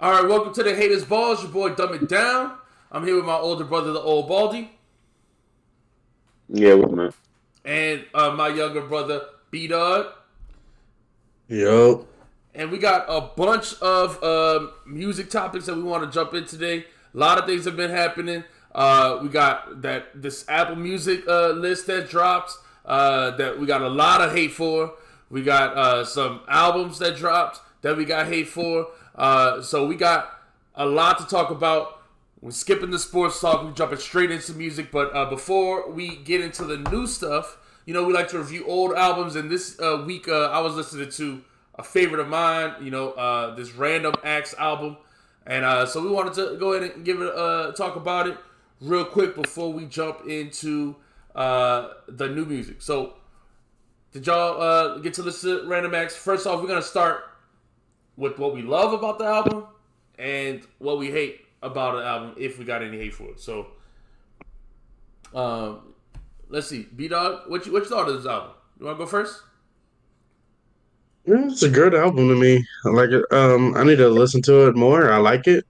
All right, welcome to the Haters Balls. Your boy Dumb It Down. I'm here with my older brother, the old Baldy, Yeah, what man? and my younger brother, B Dog. Yo, And we got a bunch of music topics that we want to jump in today. A lot of things have been happening. We got this Apple Music list that drops that we got a lot of hate for. We got some albums that dropped that we got hate for. So we got a lot to talk about. We're skipping the sports talk. We're jumping straight into music. But before we get into the new stuff, we like to review old albums. And this week, I was listening to a favorite of mine, this Random Acts album. And so we wanted to go ahead and give it talk about it real quick before we jump into the new music. So did y'all get to listen to Random Acts? First off, we're going to start with what we love about the album and what we hate about the album, if we got any hate for it. So, let's see. B-Dog, what you thought of this album? You want to go first? yeah, it's a good album to me. I like it. I need to listen to it more. I like it.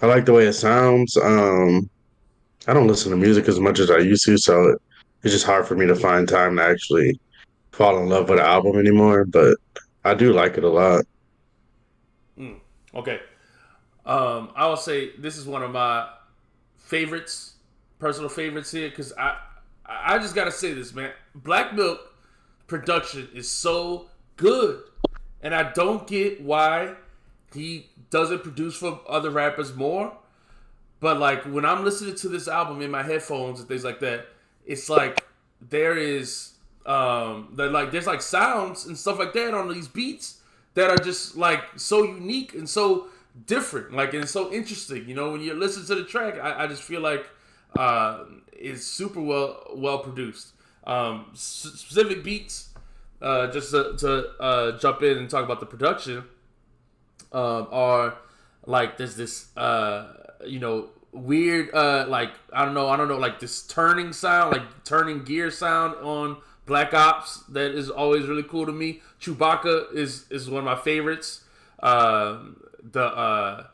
I like the way it sounds. I don't listen to music as much as I used to, so it's just hard for me to find time to actually fall in love with an album anymore. But I do like it a lot. Okay. I will say this is one of my favorites, personal favorites here, because I just gotta say this, man. Black Milk production is so good, and I don't get why he doesn't produce for other rappers more. But like when I'm listening to this album in my headphones and things like that, it's like there is there's like sounds and stuff like that on these beats that are just like so unique and so different, like, and so interesting. When you listen to the track, I just feel like it's super well produced. Specific beats, just to jump in and talk about the production, are like there's this weird like I don't know like this turning sound, like turning gear sound on Black Ops that is always really cool to me. Chewbacca is one of my favorites. The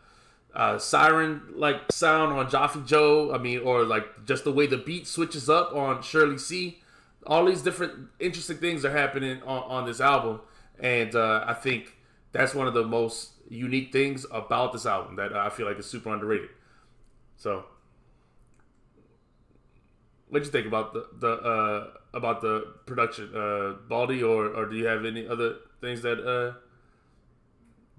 siren like sound on Jaffe Joe. I mean, or like just the way the beat switches up on Shirley C. All these different interesting things are happening on this album, and I think that's one of the most unique things about this album that I feel like is super underrated. So, what'd you think about the production, Baldy, or do you have any other things that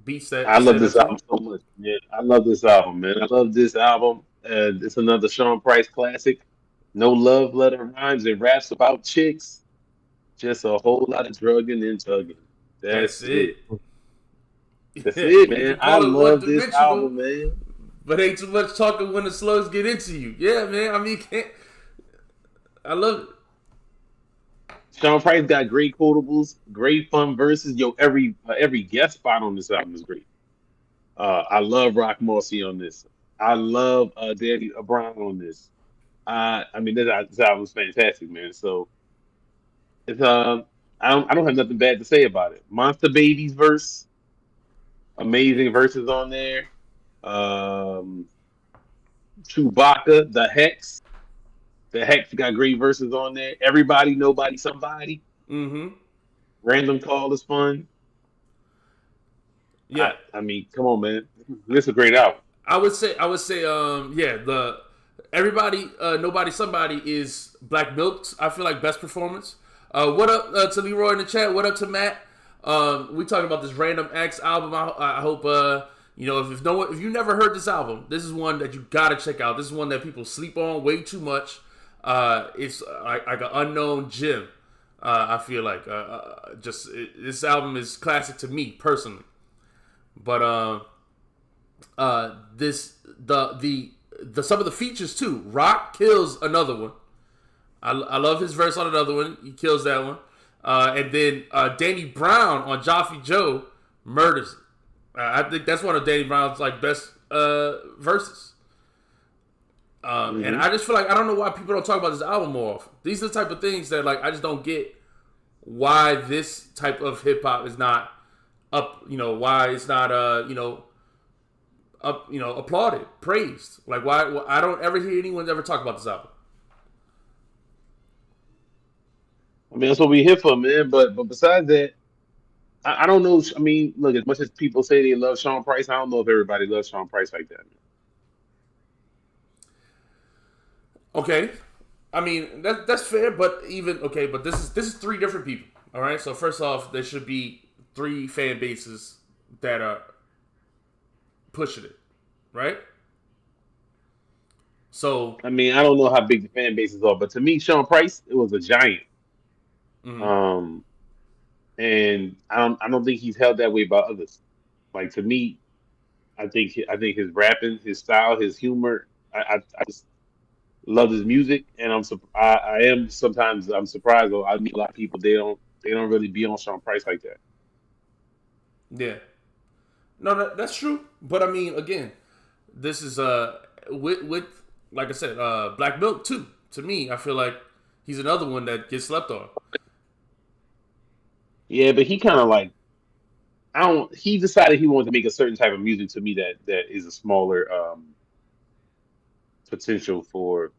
beats that I love stand up this to you? album so much, man. I love this album, man. I love this album. It's another Sean Price classic. No love letter rhymes and raps about chicks. Just a whole lot of drugging and tugging. That's That's it. it. That's it, You man. can I call it one love this dimensional, album, man. but ain't too much talking when the slugs get into you. Yeah, man. I mean, can't, I love it. Sean Price got great quotables, great fun verses. Yo, every guest spot on this album is great. I love Rock Morsey on this. I love Danny Brown on this. I mean, this album's fantastic, man. So it's I don't have nothing bad to say about it. Monster Baby's verse, amazing verses on there. Um, Chewbacca, the Hex got great verses on there. Everybody, nobody, somebody. Mm-hmm. Random Call is fun. Yeah, I mean, come on, man. This is a great album. I would say, yeah, the everybody, nobody, somebody is Black Milk's. I feel like best performance. What up to Leroy in the chat? What up to Matt? We talking about this Random Acts album. I hope if you never heard this album, this is one that you gotta check out. This is one that people sleep on way too much. It's like an unknown gem. I feel like this album is classic to me personally. But this the some of the features too. Rock kills another one. I love his verse on another one. He kills that one. And then Danny Brown on Jaffe Joe murders it. I think that's one of Danny Brown's like best verses. And Hmm. I just feel like I don't know why people don't talk about this album more often. These are the type of things that like I just don't get why this type of hip hop is not up. Why it's not applauded, praised. Like why I don't ever hear anyone ever talk about this album. I mean, that's what we here for, man. But besides that, I don't know. I mean, look, as much as people say they love Sean Price, I don't know if everybody loves Sean Price like that, man. Okay, I mean that's fair, but but this is three different people. All right, so first off, there should be three fan bases that are pushing it, right? So, I mean, I don't know how big the fan bases are, but to me, Sean Price, it was a giant. mhm. Um, and I don't think he's held that way by others. Like to me, I think his rapping, his style, his humor, I just love his music, and I am sometimes I'm surprised though. I meet a lot of people they don't really be on Sean Price like that. Yeah, no, that's true. But I mean, again, this is with like I said, Black Milk too. To me, I feel like he's another one that gets slept on. Yeah, but he kind of like I don't. He decided he wanted to make a certain type of music to me that is a smaller potential for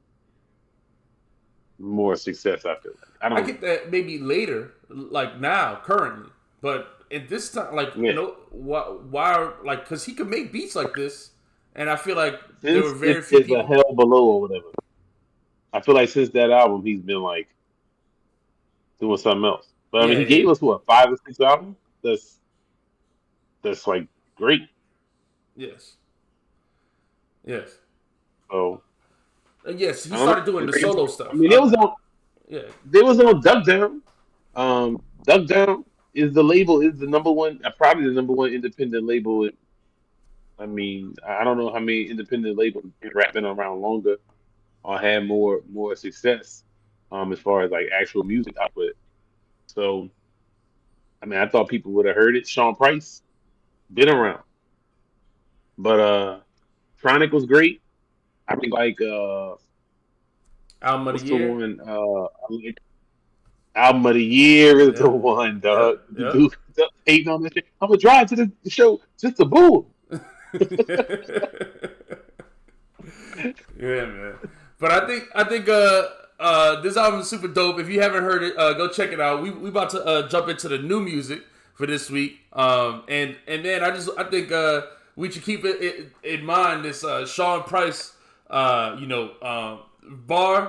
more success. I feel like I I don't. get that maybe later, like now, currently, but at this time, like Yeah, why like because he could make beats like this, and I feel like there were since very it few is a people. hell below or whatever. I feel like since that album, he's been like doing something else. But I mean, Yeah, he yeah, gave us what 5 or 6 albums. That's like great. yes, yes, So and yes. He I don't started doing the know. solo I stuff. mean, Yeah, they was on Duck Down. Duck Down is the number one, probably the number one independent label. I mean, I don't know how many independent labels been rapping around longer or had more success, as far as like actual music output. So I mean, I thought people would have heard it. Sean Price been around, but Chronic was great. I really like album of the what's the year. one I like Album of the Year is the Yep, one, dog. yep, The yep. dude hating on this shit. I'm gonna drive to the show just to boo Yeah, man. But I think this album is super dope. If you haven't heard it, go check it out. We about to jump into the new music for this week. And man, I think we should keep it in mind this Sean Price bar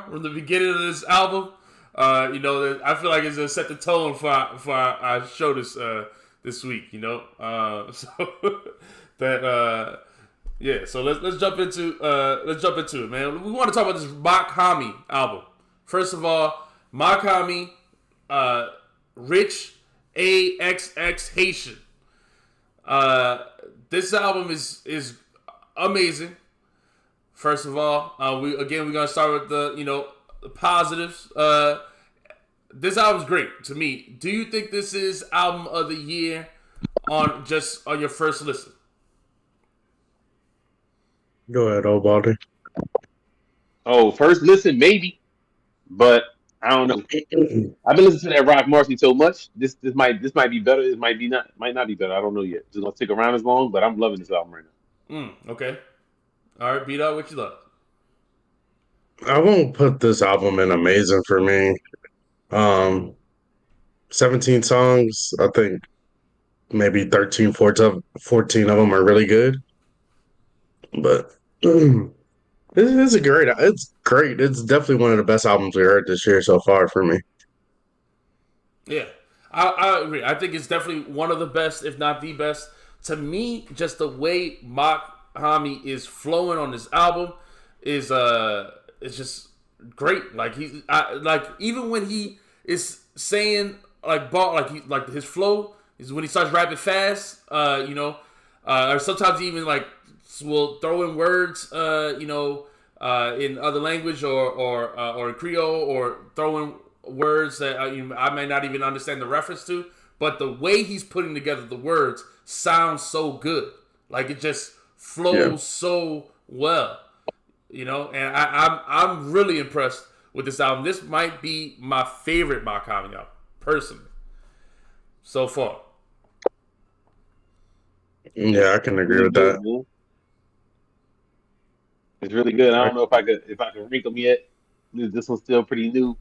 from the beginning of this album. I feel like it's gonna set the tone for our show this week. So that yeah. So let's jump into it, man. We want to talk about this Mach-Hommy album. First of all, Mach-Hommy, Rich AXX Haitian. This album is amazing. First of all, we're gonna start with the positives. This album's great to me. Do you think this is album of the year on your first listen? Go ahead, old body. Oh, first listen, maybe, but I don't know. I've been listening to that Rock Marcy so much. This might be better. It might not be better. I don't know yet. Just gonna stick around as long, but I'm loving this album right Okay. All right, beat out what you love. I won't put this album in amazing for me. Um, 17 songs. I think maybe 13, 14 of them are really good. But it's a great. It's great. It's definitely one of the best albums we heard this year so far for me. Yeah, I agree. I think it's definitely one of the best, if not the best. To me, just the way Mach-Hommy is flowing on this album is it's just great. Like like even when he is saying like like his flow is when he starts rapping fast. Or sometimes he even like will throw in words. In other language or in Creole or throw in words that I may not even understand the reference to, but the way he's putting together the words sounds so good. Like it just Yeah. flows so well, And I'm really impressed with this album. This might be my favorite Mach-Hommy album, personally, so far. Yeah, I can now. agree Really with good, that. man. It's really good. I don't know if I can rank them yet. This one's still pretty new,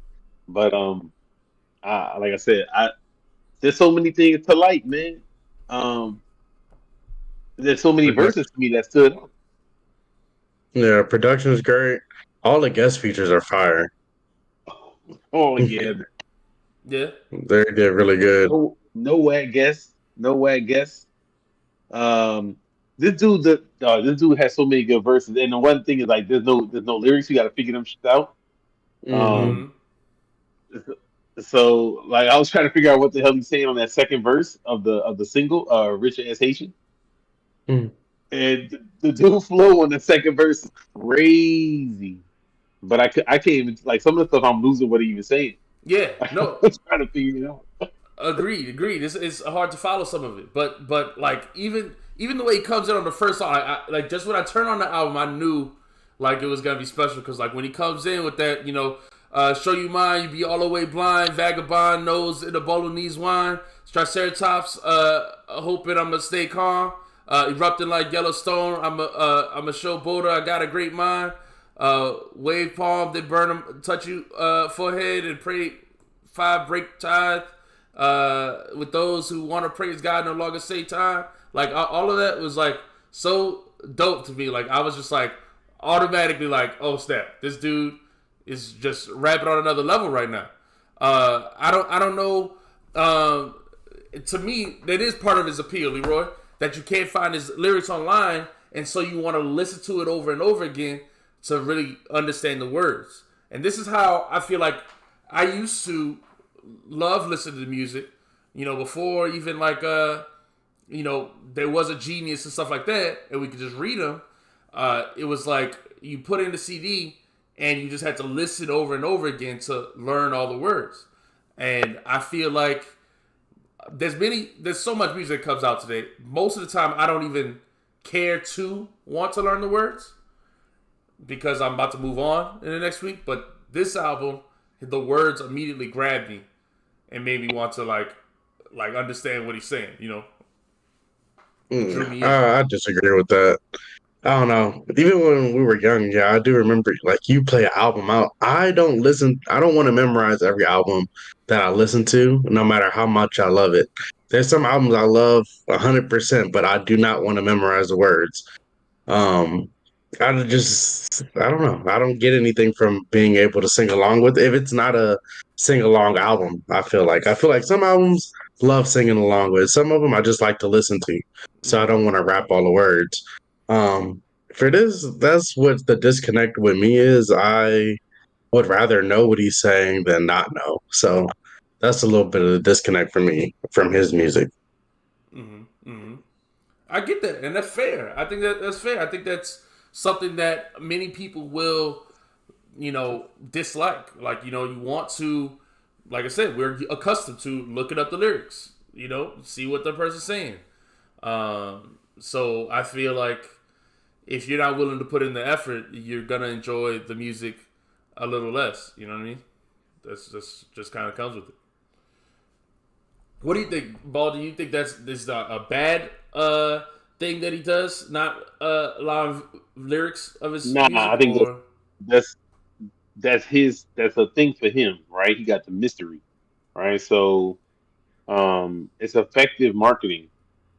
but like I said, there's so many things to like, man. Um, there's so many verses to me that stood out. Yeah, production is great. All the guest features are fire. Oh yeah, Yeah. They're really good. no wag guess, no wag guess. Um, this dude has so many good verses, and the one thing is like there's no lyrics. You got to figure them shit out. Hmm. Um, so like I was trying to figure out what the hell he's saying on that second verse of the single, "Rich Ass Haitian," and the dude flow on the second verse is crazy. But I can't even like some of the stuff I'm losing what he even saying. Yeah. I'm No. trying to figure it out. Agreed. It's hard to follow some of it, but like even the way he comes in on the first song, like just when I turned on the album, I knew like it was gonna be special because like when he comes in with that, show you mine, you be all the way blind, vagabond nose in the bolognese wine, triceratops, hoping I'ma stay calm, erupting like Yellowstone, I'm a showboater, I got a great mind, wave palm, then burn them, touch you forehead and pray five break tithe. With those who want to praise God no longer say time. Like all of that was like so dope to me. Like I was just like automatically like, oh snap, this dude is just rapping on another level right now. I don't know. To me, that is part of his appeal, Leroy. That you can't find his lyrics online, and so you want to listen to it over and over again to really understand the words. And this is how I feel like I used to love listening to music, before even like there was a Genius and stuff like that, and we could just read them. It was like you put in the CD and you just had to listen over and over again to learn all the words. And I feel like there's so much music that comes out today. Most of the time, I don't even care to want to learn the words because I'm about to move on in the next week. But this album, the words immediately grabbed me and made me want to like understand what he's saying. Drew me in. I disagree with that. I don't know. Even when we were young, yeah, I do remember like you play an album out. I don't listen. I don't want to memorize every album that I listen to, no matter how much I love it. There's some albums I love 100%, but I do not want to memorize the words. Um, I don't know. I don't get anything from being able to sing along with if it's not a sing along album. I feel like some albums love singing along with. Some of them I just like to listen to, so I don't want to rap all the words. Um, for this, that's what the disconnect with me is. I would rather know what he's saying than not know. So that's a little bit of the disconnect for me from his music. Mm-hmm. Mm-hmm. I get that, and that's fair. I think that's fair. I think that's something that many people will, dislike. Like, you want to, like I said, we're accustomed to looking up the lyrics, see what the person's saying. So I feel like if you're not willing to put in the effort, you're gonna enjoy the music a little less. You know what I mean? That's just kind of comes with it. What do you think, Ball? Do you think this is a bad thing that he does? Not a lot of lyrics of his Nah, music, I think or that's that's a thing for him, right? He got the mystery, right? So it's effective marketing,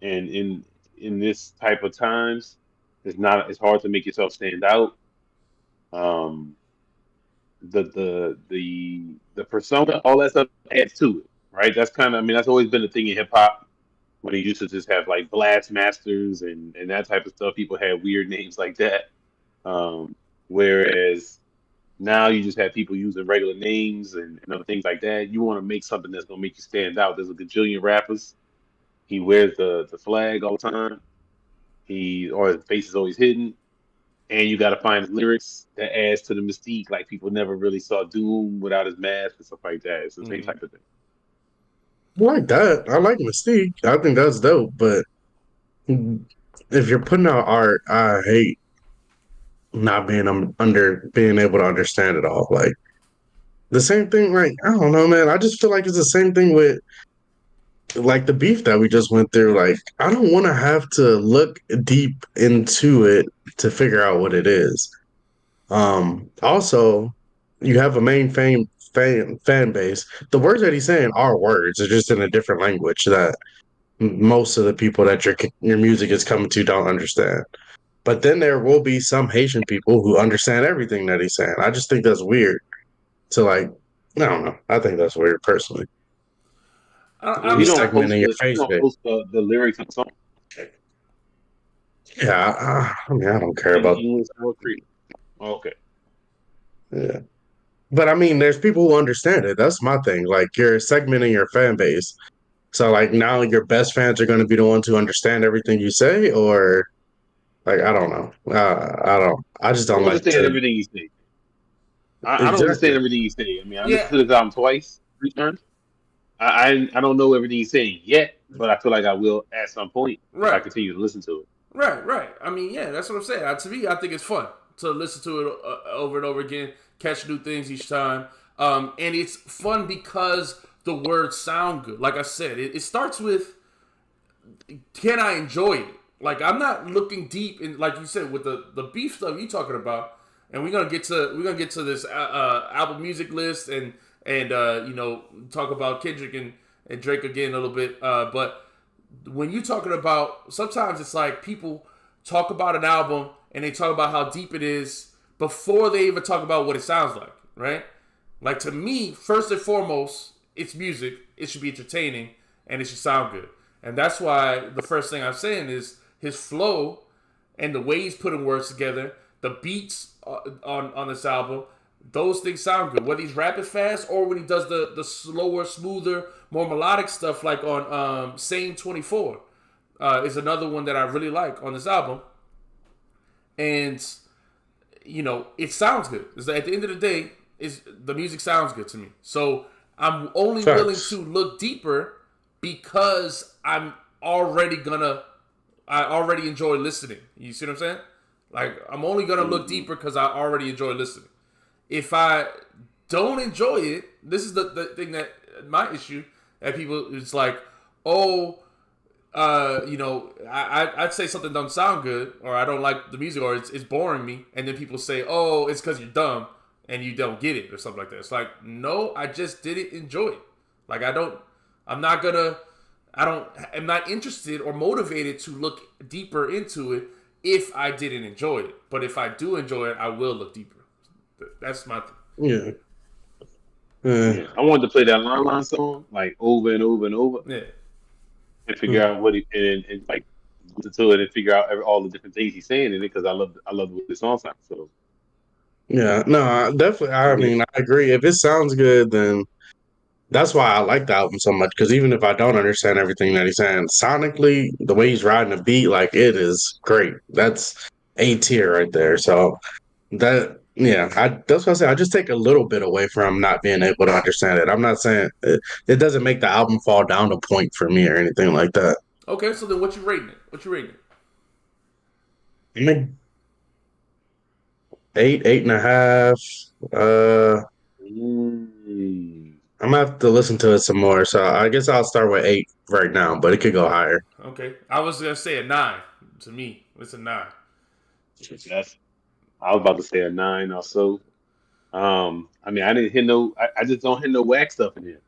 and in this type of times, it's hard to make yourself stand out. Um, the persona, all that stuff adds to it, right? That's kind of, I mean, that's always been a thing in hip hop when he used to just have like blast masters and that type of stuff. People had weird names like that. Um, whereas now you just have people using regular names and other things like that. You want to make something that's gonna make you stand out. There's a gajillion rappers. He wears the flag all the time. Or his face is always hidden, and you got to find lyrics that adds to the mystique. Like people never really saw Doom without his mask and stuff like that. It's the same mm-hmm. type of thing. I like that. I like Mystique. I think that's dope. But if you're putting out art, I hate not being under being able to understand it all. Like the same thing. Like I don't know, man. I just feel like it's the same thing with like the beef that we just went through. Like I don't want to have to look deep into it to figure out what it is. Also, you have a main fan base. The words that he's saying are words. They're just in a different language that most of the people that your music is coming to don't understand. But then there will be some Haitian people who understand everything that he's saying. I just think that's weird. To like, I don't know. I think that's weird personally. I Well, he You mean, don't post segmenting your he face don't bit. post the lyrics of the song Yeah, I mean, I don't care in about. English or Creole. Okay. Yeah. But I mean, there's people who understand it. That's my thing. Like you're segmenting your fan base. So like now your best fans are going to be the ones who understand everything you say, or like I don't know. I don't. I just I don't don't like understand to. everything he say. I don't understand Exactly. everything he say. I mean, I yeah, listened to this album twice, 3 times. I don't know everything he's saying yet, but I feel like I will at some point if I right. continue to listen to it. Right. I mean, yeah, that's what I'm saying. To me, I think it's fun to listen to it over and over again, catch new things each time. And it's fun because the words sound good. Like I said, it starts with, can I enjoy it? Like I'm not looking deep in, like you said, with the beef stuff you talking about. And we're gonna get to this album music list and talk about Kendrick and Drake again a little bit. But when you talking about, sometimes it's like people talk about an album and they talk about how deep it is before they even talk about what it sounds like, right? Like to me, first and foremost, it's music. It should be entertaining and it should sound good. And that's why the first thing I'm saying is his flow and the way he's putting words together, the beats on this album, those things sound good. Whether he's rapping fast or when he does the slower, smoother, more melodic stuff, like on Sane 24, is another one that I really like on this album. And it sounds good. It's like, at the end of the day, is the music sounds good to me. So I'm only willing Facts. to look deeper because I already enjoy listening. You see what I'm saying? Like I'm only gonna look Mm-hmm. deeper because I already enjoy listening. If I don't enjoy it, this is the thing that my issue that people, it's like, oh, I'd say something don't sound good, or I don't like the music, or it's boring me, and then people say, oh, it's because you're dumb and you don't get it, or something like that. It's like, no, I just didn't enjoy it. Like I'm not gonna, I'm not interested or motivated to look deeper into it if I didn't enjoy it. But if I do enjoy it, I will look deeper. That's my thing. Yeah. Uh, Yeah, I wanted to play that line song like over and over and over Yeah. and figure out what he and like listen to it and figure out all the different things he's saying in it because I love the way the song sounds. So yeah. No, definitely. I yeah, mean, I agree. If it sounds good, then that's why I like the album so much. Because even if I don't understand everything that he's saying, sonically, the way he's riding the beat, like it is great. That's A tier right there. So that, yeah, that's what I say. I just take a little bit away from not being able to understand it. I'm not saying it doesn't make the album fall down a point for me or anything like that. Okay, so then what you rating it? What you rating it? I mean, 8, 8.5. Uh, mm, I'm gonna have to listen to it some more. So I guess I'll start with 8 right now, but it could go higher. Okay, I was gonna say a 9. To me, it's a 9. that's I was about to say a 9 or so. I mean, I didn't hear no. I just don't hear no whack stuff in here.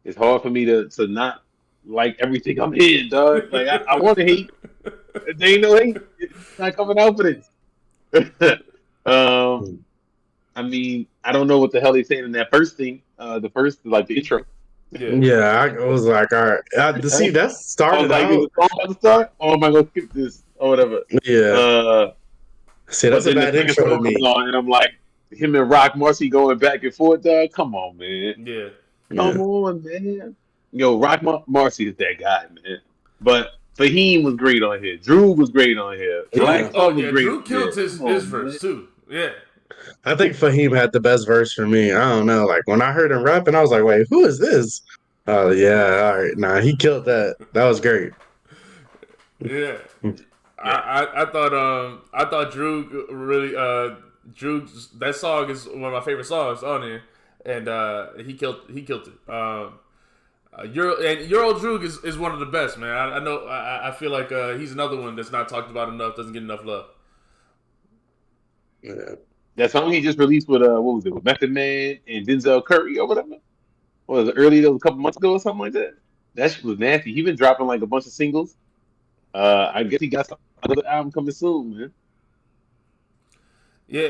It's hard for me to not like everything I'm hearing, dog. Like I want to hate. There ain't no hate. It's not coming out for this. um, I mean, I don't know what the hell they saying in that first thing. The first, like the intro. Yeah. Yeah, I was like, all right. See, that I was started like, is out. the song about to start? Or am I gonna skip this or whatever? Yeah. Uh, See, but that's a then the bad second intro to song me. comes on, and I'm like, him and Rock Marcy going back and forth, dog. Come on, man. Yeah. Yeah. Come on, man. Yo, Marcy is that guy, man. But Fahim was great on here. Drew was great on here. Drew. Black Yeah. Oh Thought was yeah, great Drew on here. killed Come his on, man. verse too. Yeah. I think Fahim had the best verse for me. I don't know. Like when I heard him rapping, I was like, wait, who is this? Oh yeah, all right. Nah, he killed that. That was great. Yeah. Yeah. I thought Drew really Drew, that song is one of my favorite songs on here, and he killed it. Euro Droog is one of the best, man. I know. I feel like he's another one that's not talked about enough, doesn't get enough love. Yeah. That song he just released with what was it, with Method Man and Denzel Curry or whatever. What was it, early? That was a couple months ago or something like that. That shit was nasty. He been dropping like a bunch of singles. I guess he got another album coming soon, man. Yeah.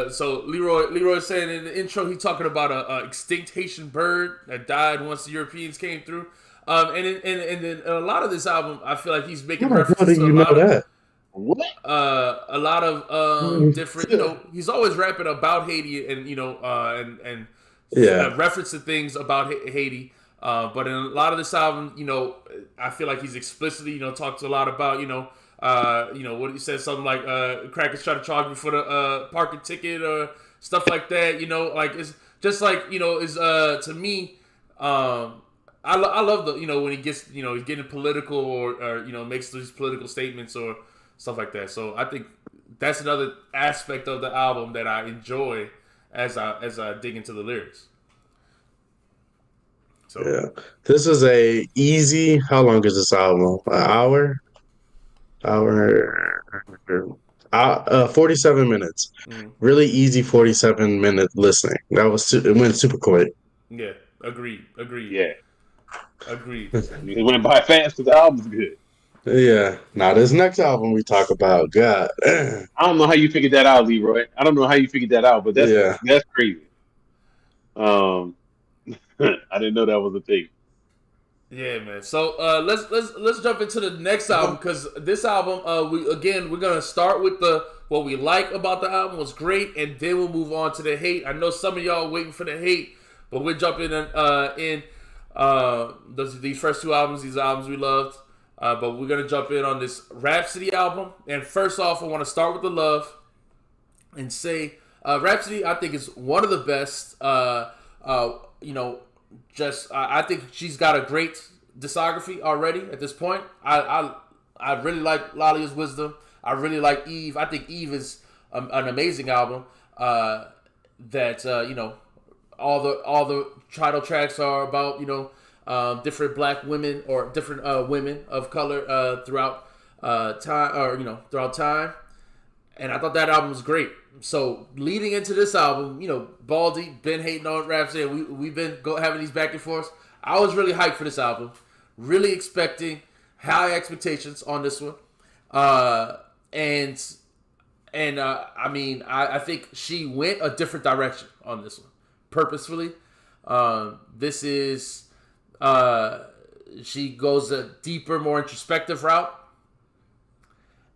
So Leroy saying in the intro, he talking about a extinct Haitian bird that died once the Europeans came through. And then a lot of this album, I feel like he's making How references do to you know that? What? a lot of different. You know, he's always rapping about Haiti and and Yeah. reference to things about Haiti. But in a lot of this album, you know, I feel like he's explicitly, you know, talked a lot about, what he said, something like crackers try to charge me for the parking ticket or stuff like that. You know, like it's just like, you know, is to me, I love the, you know, when he gets, you know, he's getting political or you know, makes these political statements or stuff like that. So I think that's another aspect of the album that I enjoy as I dig into the lyrics. So Yeah. This is a easy. How long is this album? An hour? Hour. 47 minutes. mm, Really easy 47-minute listening. It went super quick. yeah, agreed. Yeah, Agreed. it went by fast because the album's good. Yeah. Now this next album we talk about, God. I don't know how you figured that out, Leroy. I don't know how you figured that out, but Yeah. that's crazy. I didn't know that was a thing. Yeah, man. So let's jump into the next album because this album, we're gonna start with what we like about the album was great, and then we'll move on to the hate. I know some of y'all are waiting for the hate, but we're jumping in these first two albums, these albums we loved. But we're gonna jump in on this Rhapsody album, and first off, I want to start with the love and say Rhapsody, I think, is one of the best. I think she's got a great discography already at this point. I really like Lalia's Wisdom. I really like Eve. I think Eve is an amazing album. All the title tracks are about different black women or different women of color throughout time. And I thought that album was great. So leading into this album, Baldy been hating on Rhapsody. We've been having these back and forths. I was really hyped for this album, really expecting high expectations on this one, I think she went a different direction on this one, purposefully. This is she goes a deeper, more introspective route.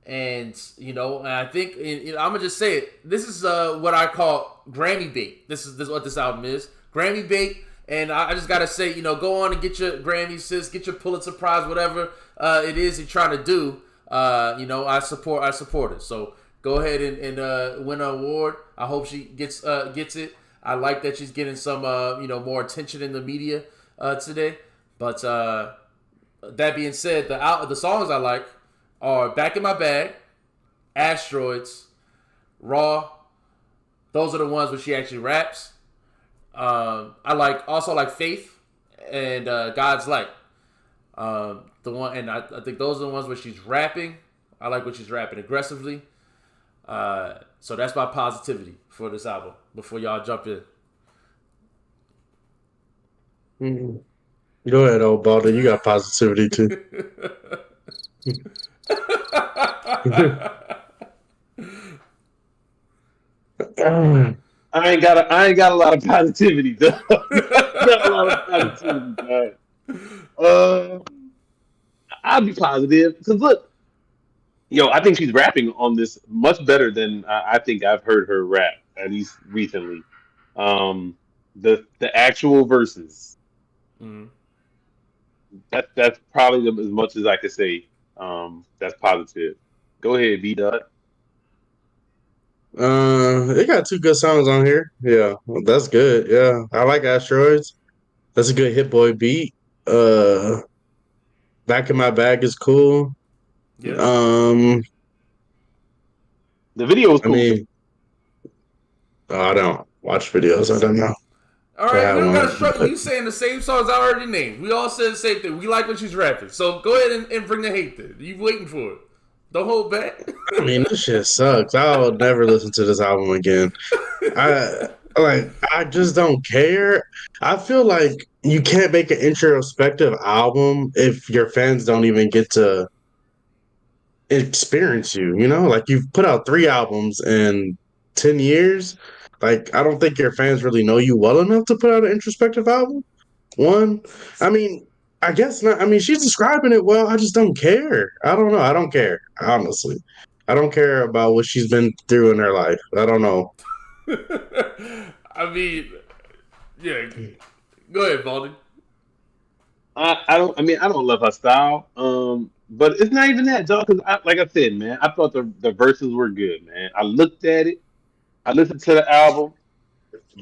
And I think I'm gonna just say it. This is what I call Grammy bait. This is what this album is, Grammy bait. And I just gotta say, go on and get your Grammy, sis. Get your Pulitzer Prize, whatever it is you're trying to do. I support it. So go ahead and win an award. I hope she gets it. I like that she's getting some more attention in the media today. But that being said, the songs I like are Back in My Bag, Asteroids, Raw. Those are the ones where she actually raps. I also like Faith and God's Light. I think those are the ones where she's rapping. I like when she's rapping aggressively. So that's my positivity for this album. Before y'all jump in. Mm-hmm. Go ahead, old Baldy. You got positivity too. I ain't got a lot of positivity, though. Not a lot of positivity, man. I'll be positive because look, I think she's rapping on this much better than I think I've heard her rap, at least recently. The actual verses. Mm-hmm. That's probably as much as I could say. That's positive. Go ahead, B Dot. It got two good songs on here. Yeah, that's good. Yeah, I like Asteroids. That's a good Hit Boy beat. Back in My Bag is cool. Yeah. The video was cool. I mean, I don't watch videos. I don't know. All right, we don't gotta struggle. You saying the same songs I already named. We all said the same thing. We like when she's rapping. So go ahead and bring the hate then. You waiting for it. Don't hold back. I mean, this shit sucks. I'll never listen to this album again. I I just don't care. I feel like you can't make an introspective album if your fans don't even get to experience you, you know? Like you've put out 3 albums in 10 years. Like I don't think your fans really know you well enough to put out an introspective album. One, I mean, I guess not. I mean, she's describing it well. I just don't care. I don't know. I don't care, honestly. I don't care about what she's been through in her life. I don't know. I mean, yeah. Go ahead, Baldy. I don't. I mean, I don't love her style. But it's not even that, dog. Because like I said, man, I thought the verses were good, man. I looked at it. I listened to the album.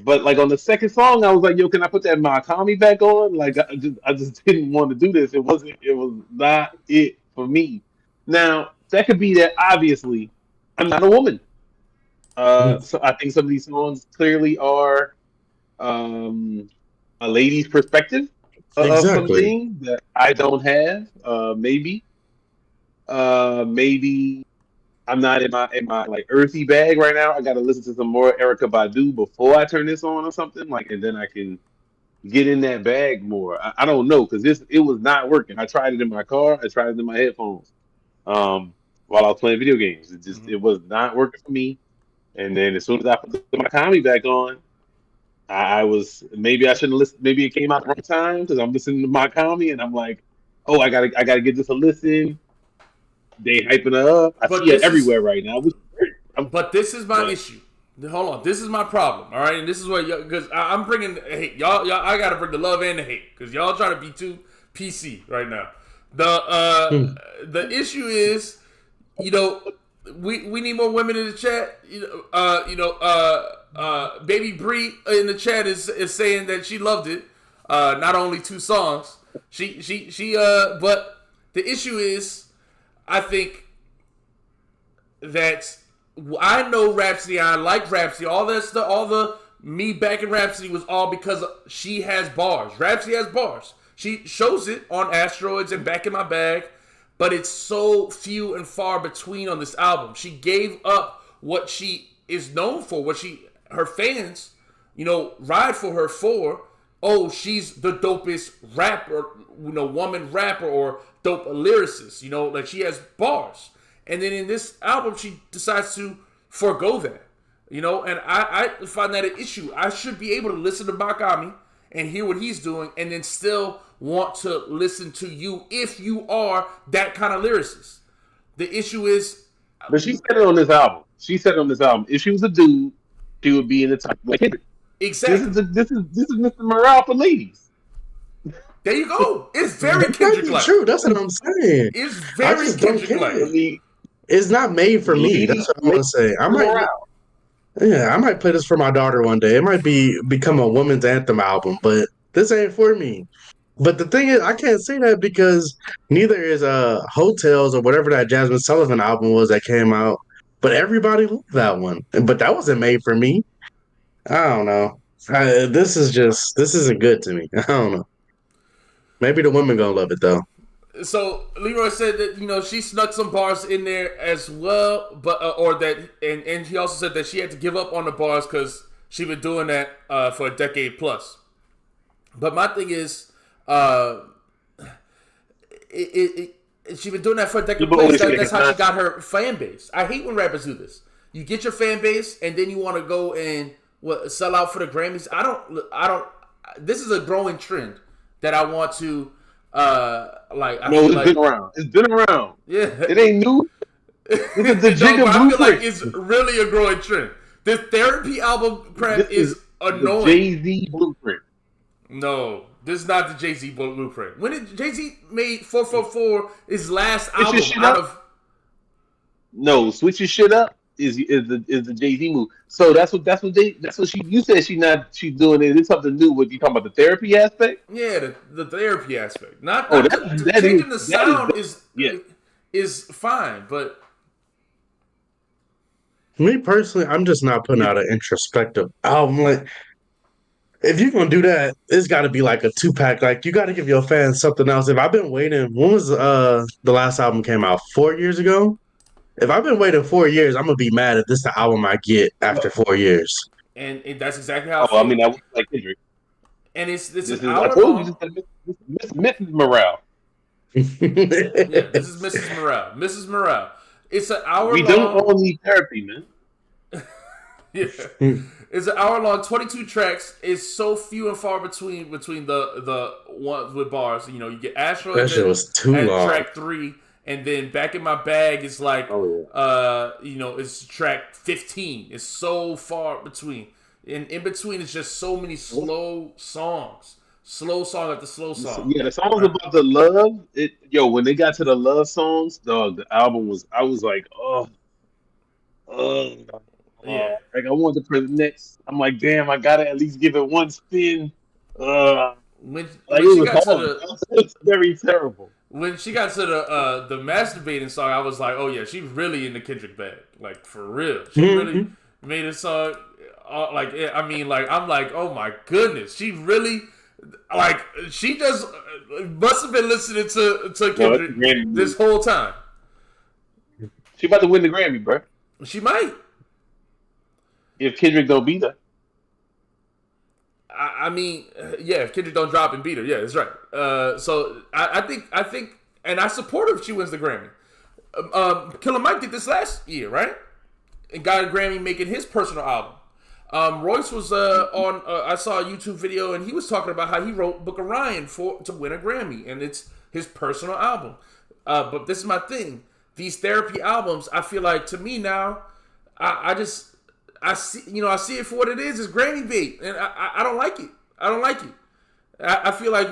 But like on the second song, I was like, "Yo, can I put that Mach-Hommy back on?" Like, I just didn't want to do this. It was not it for me. Now that could be that. Obviously, I'm not a woman. So I think some of these songs clearly are um, a lady's perspective of Exactly. something that I don't have. Maybe I'm not in my like earthy bag right now. I got to listen to some more Erica Badu before I turn this on or something like, and then I can get in that bag more. I don't know because this it was not working. I tried it in my car. I tried it in my headphones. Um, while I was playing video games, Mm-hmm. it was not working for me. And then as soon as I put my comedy back on, I was maybe I shouldn't listen. Maybe it came out the wrong time because I'm listening to my comedy and I'm like, oh, I gotta give this a listen. They hyping her up. I But see it this is everywhere right now, which is great. But this is my But issue. Hold on, this is my problem. All right, and this is what because I'm bringing hate. Y'all, I gotta bring the love and the hate because y'all trying to be too PC right now. Hmm. The issue is, you know, we need more women in the chat. Baby Bree in the chat is saying that she loved it. Not only 2 songs. But the issue is, I think that I know Rhapsody. I like Rhapsody. All that stuff, all the me back in Rhapsody was all because she has bars. Rhapsody has bars. She shows it on Asteroids and Back in My Bag, but it's so few and far between on this album. She gave up what she is known for, what her fans, ride for her for. Oh, she's the dopest rapper, woman rapper or dope lyricist. Like she has bars. And then in this album, she decides to forego that. And I find that an issue. I should be able to listen to Mach-Hommy and hear what he's doing and then still want to listen to you if you are that kind of lyricist. The issue is... but she said it on this album. She said it on this album. If she was a dude, she would be in the top like Kendrick. Exactly. This is Mr. Morale for ladies. There you go. It's very That might be Kendrick-like. true. That's what I'm saying. It's I very just don't care. Kendrick-like. It's not made for me. That's what I want to say. I might play this for my daughter one day. It might become a woman's anthem album, but this ain't for me. But the thing is, I can't say that because neither is Hotels or whatever that Jasmine Sullivan album was that came out. But everybody loved that one. But that wasn't made for me. I don't know. This isn't good to me. I don't know. Maybe the women gonna love it though. So Leroy said that she snuck some bars in there as well, but and he also said that she had to give up on the bars because she been doing that for a decade plus. But my thing is, she been doing that for a decade plus. That's how she got her fan base. I hate when rappers do this. You get your fan base and then you want to go and sell out for the Grammys. I don't. This is a growing trend that I want to. It's been around. It's been around. Yeah, it ain't new. This is the Jigga I blueprint. feel like it's really a growing trend. This therapy album crap is annoying. Jay-Z blueprint. No, this is not the Jay-Z blueprint. When did Jay-Z made 444 his last album out of? No, switch your shit up is the Jay-Z move. So that's what you said she's doing it. It's something new. What you talking about, the therapy aspect? Yeah, the therapy aspect. Not that changing the sound is fine, but Me personally, I'm just not putting out an introspective album. Like, if you're gonna do that, it's got to be like a 2-pack. Like, you got to give your fans something else. If I've been waiting, when was the last album came out? 4 years ago. If I've been waiting 4 years, I'm gonna be mad if this is the album I get after 4 years. And that's exactly how I Oh, I feel. mean, I was like Kendrick. And it's This an is, I hour told you, long. this is Mrs. Morale. Yeah, this is Mrs. Morale. Mrs. Morale. It's an hour We don't long. all need therapy, man. Yeah. It's an hour long, 22 tracks. It's so few and far between the ones with bars. You know, you get Asteroid That shit was too at long. track 3, and then Back in My Bag is like, you know, it's track 15. It's so far between. And in between, it's just so many slow songs. Slow song after slow song. Yeah, the songs about the love. When they got to the love songs, dog, the album was. I was like, oh, Yeah. like I wanted to press next. I'm like, damn, I gotta at least give it one spin. When Like it she was got to horrible. It's very terrible. when she got to the masturbating song, I was like, oh yeah, she's really in the Kendrick bag, like for real. She really made a song. Like I mean, like I'm like, oh my goodness, she really, like she just must have been listening to Kendrick this whole time. She about to win the Grammy, bro. She might. If Kendrick don't beat her. I mean, yeah, if Kendrick don't drop and beat her, yeah, that's right. So I think, and I support her if she wins the Grammy. Killer Mike did this last year, right? And got a Grammy making his personal album. Royce was on. I saw a YouTube video, and he was talking about how he wrote Book of Ryan to win a Grammy, and it's his personal album. But this is my thing: these therapy albums. I feel like to me now, I see it for what it is. It's Grammy bait, and I don't like it. I don't like it. I feel like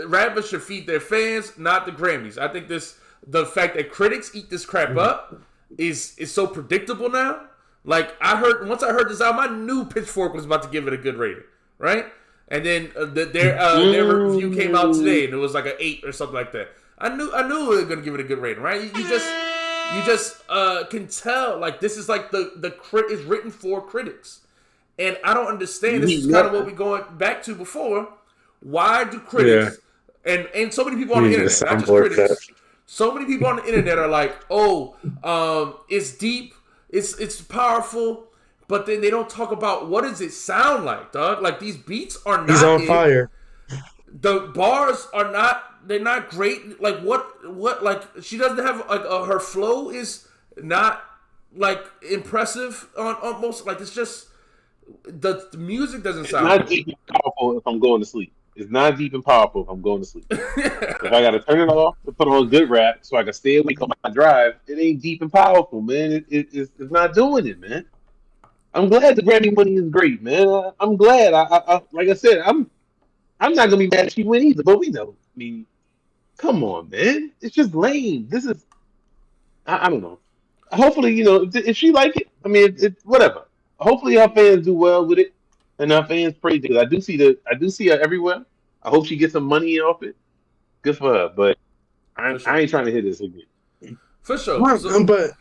rappers should feed their fans, not the Grammys. I think the fact that critics eat this crap up is so predictable now. Like once I heard this album, I knew Pitchfork was about to give it a good rating, right? And then their review came out today, and it was like an 8 or something like that. I knew they were gonna give it a good rating, right? You just can tell like this is like the crit is written for critics, and I don't understand. This is kind of what we're going back to before. Why do critics and so many people on the internet, not just critics, so many people on the internet are like, it's deep. It's powerful, but then they don't talk about what does it sound like, dog. Like these beats are not. He's on fire. The bars are not. They're not great. Like what? Like she doesn't have like her flow is not like impressive on most. Like it's just the music doesn't sound. It's not deep and powerful if I'm going to sleep. It's not deep and powerful if I'm going to sleep. If I got to turn it off to put on a good rap so I can stay awake on my drive, it ain't deep and powerful, man. It's not doing it, man. I'm glad the Grammy money is great, man. I'm glad. I like I said, I'm not gonna be mad if she win either. But we know. I mean, come on, man. It's just lame. This is. I don't know. Hopefully, if she like it, I mean, whatever. Hopefully, our fans do well with it. And our fans praise it. I do see her everywhere. I hope she gets some money off it. Good for her. But I ain't trying to hit this again. For sure. But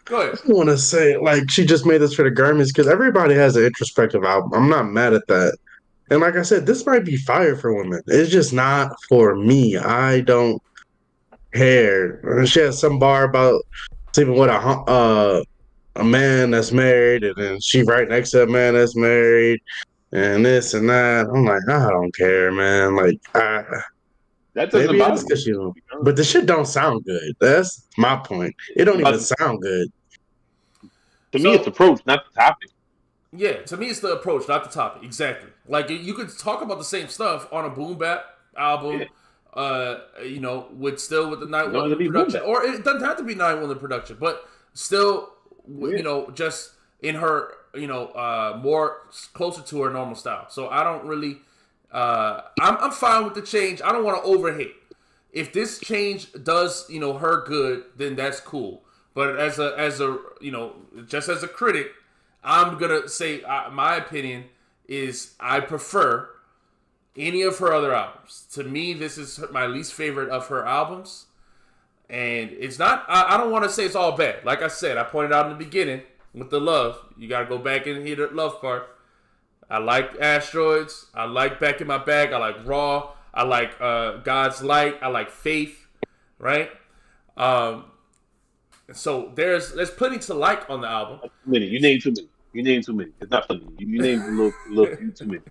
Go ahead. I want to say like she just made this for the Grammys because everybody has an introspective album. I'm not mad at that. And like I said, this might be fire for women. It's just not for me. I don't care. She has some bar about sleeping with a man that's married, and then she right next to a man that's married, and this and that. I'm like, I don't care, man. Like, that doesn't maybe bother it's because but the shit don't sound good. That's my point. It don't even sound good. To me, it's approach, not the topic. Yeah, to me, it's the approach, not the topic. Exactly. Like you could talk about the same stuff on a boom bap album. Yeah. With the Night One production, or it doesn't have to be Night One production, but still. Just in her, more closer to her normal style. So I don't really, I'm fine with the change. I don't want to overhate. If this change does, her good, then that's cool. But as a, just as a critic, I'm gonna say my opinion is I prefer any of her other albums. To me, this is my least favorite of her albums. And it's not, I don't want to say it's all bad. Like I said, I pointed out in the beginning with the love. You got to go back and hear the love part. I like Asteroids. I like Back in My Bag. I like Raw. I like God's Light. I like Faith. Right? So there's plenty to like on the album. You name too many. You name too many. It's not funny. You named a little few too many.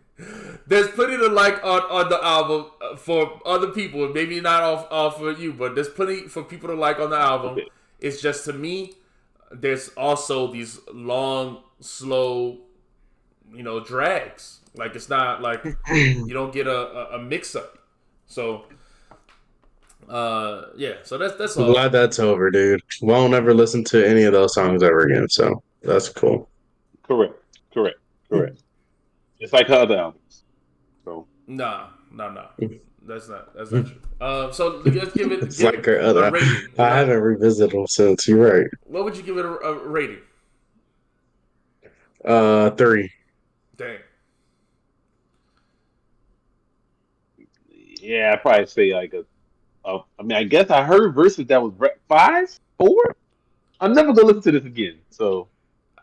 There's plenty to like on the album for other people. Maybe not off for you, but there's plenty for people to like on the album. Okay. It's just, to me, there's also these long, slow, drags. Like, it's not like you don't get a mix up. So, yeah. So that's all. I'm glad that's over, dude. Won't ever listen to any of those songs ever again. So that's cool. Correct. It's like her other albums. So No. That's not true. So let's give it. It's like her other. A rating. I haven't revisited them since. You're right. What would you give it a rating? 3. Dang. yeah, I'd probably say like I mean, I guess I heard verses that was 5, 4. I'm never gonna listen to this again. So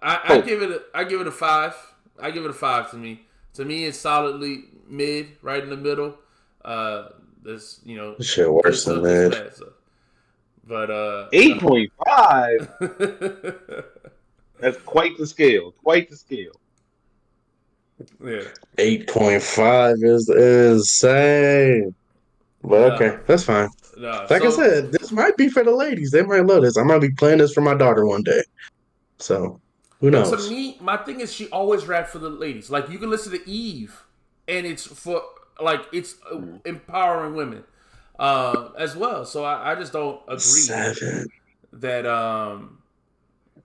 I give it a 5. I give it a 5 to me. To me, it's solidly mid, right in the middle. There's Shit worse than that. But 8.5. That's quite the scale. Yeah. 8.5 is insane. But okay, that's fine. Like I said, this might be for the ladies. They might love this. I might be playing this for my daughter one day. So who knows? To me, my thing is she always raps for the ladies. Like, you can listen to Eve, and it's for it's empowering women as well. So I just don't agree 7. that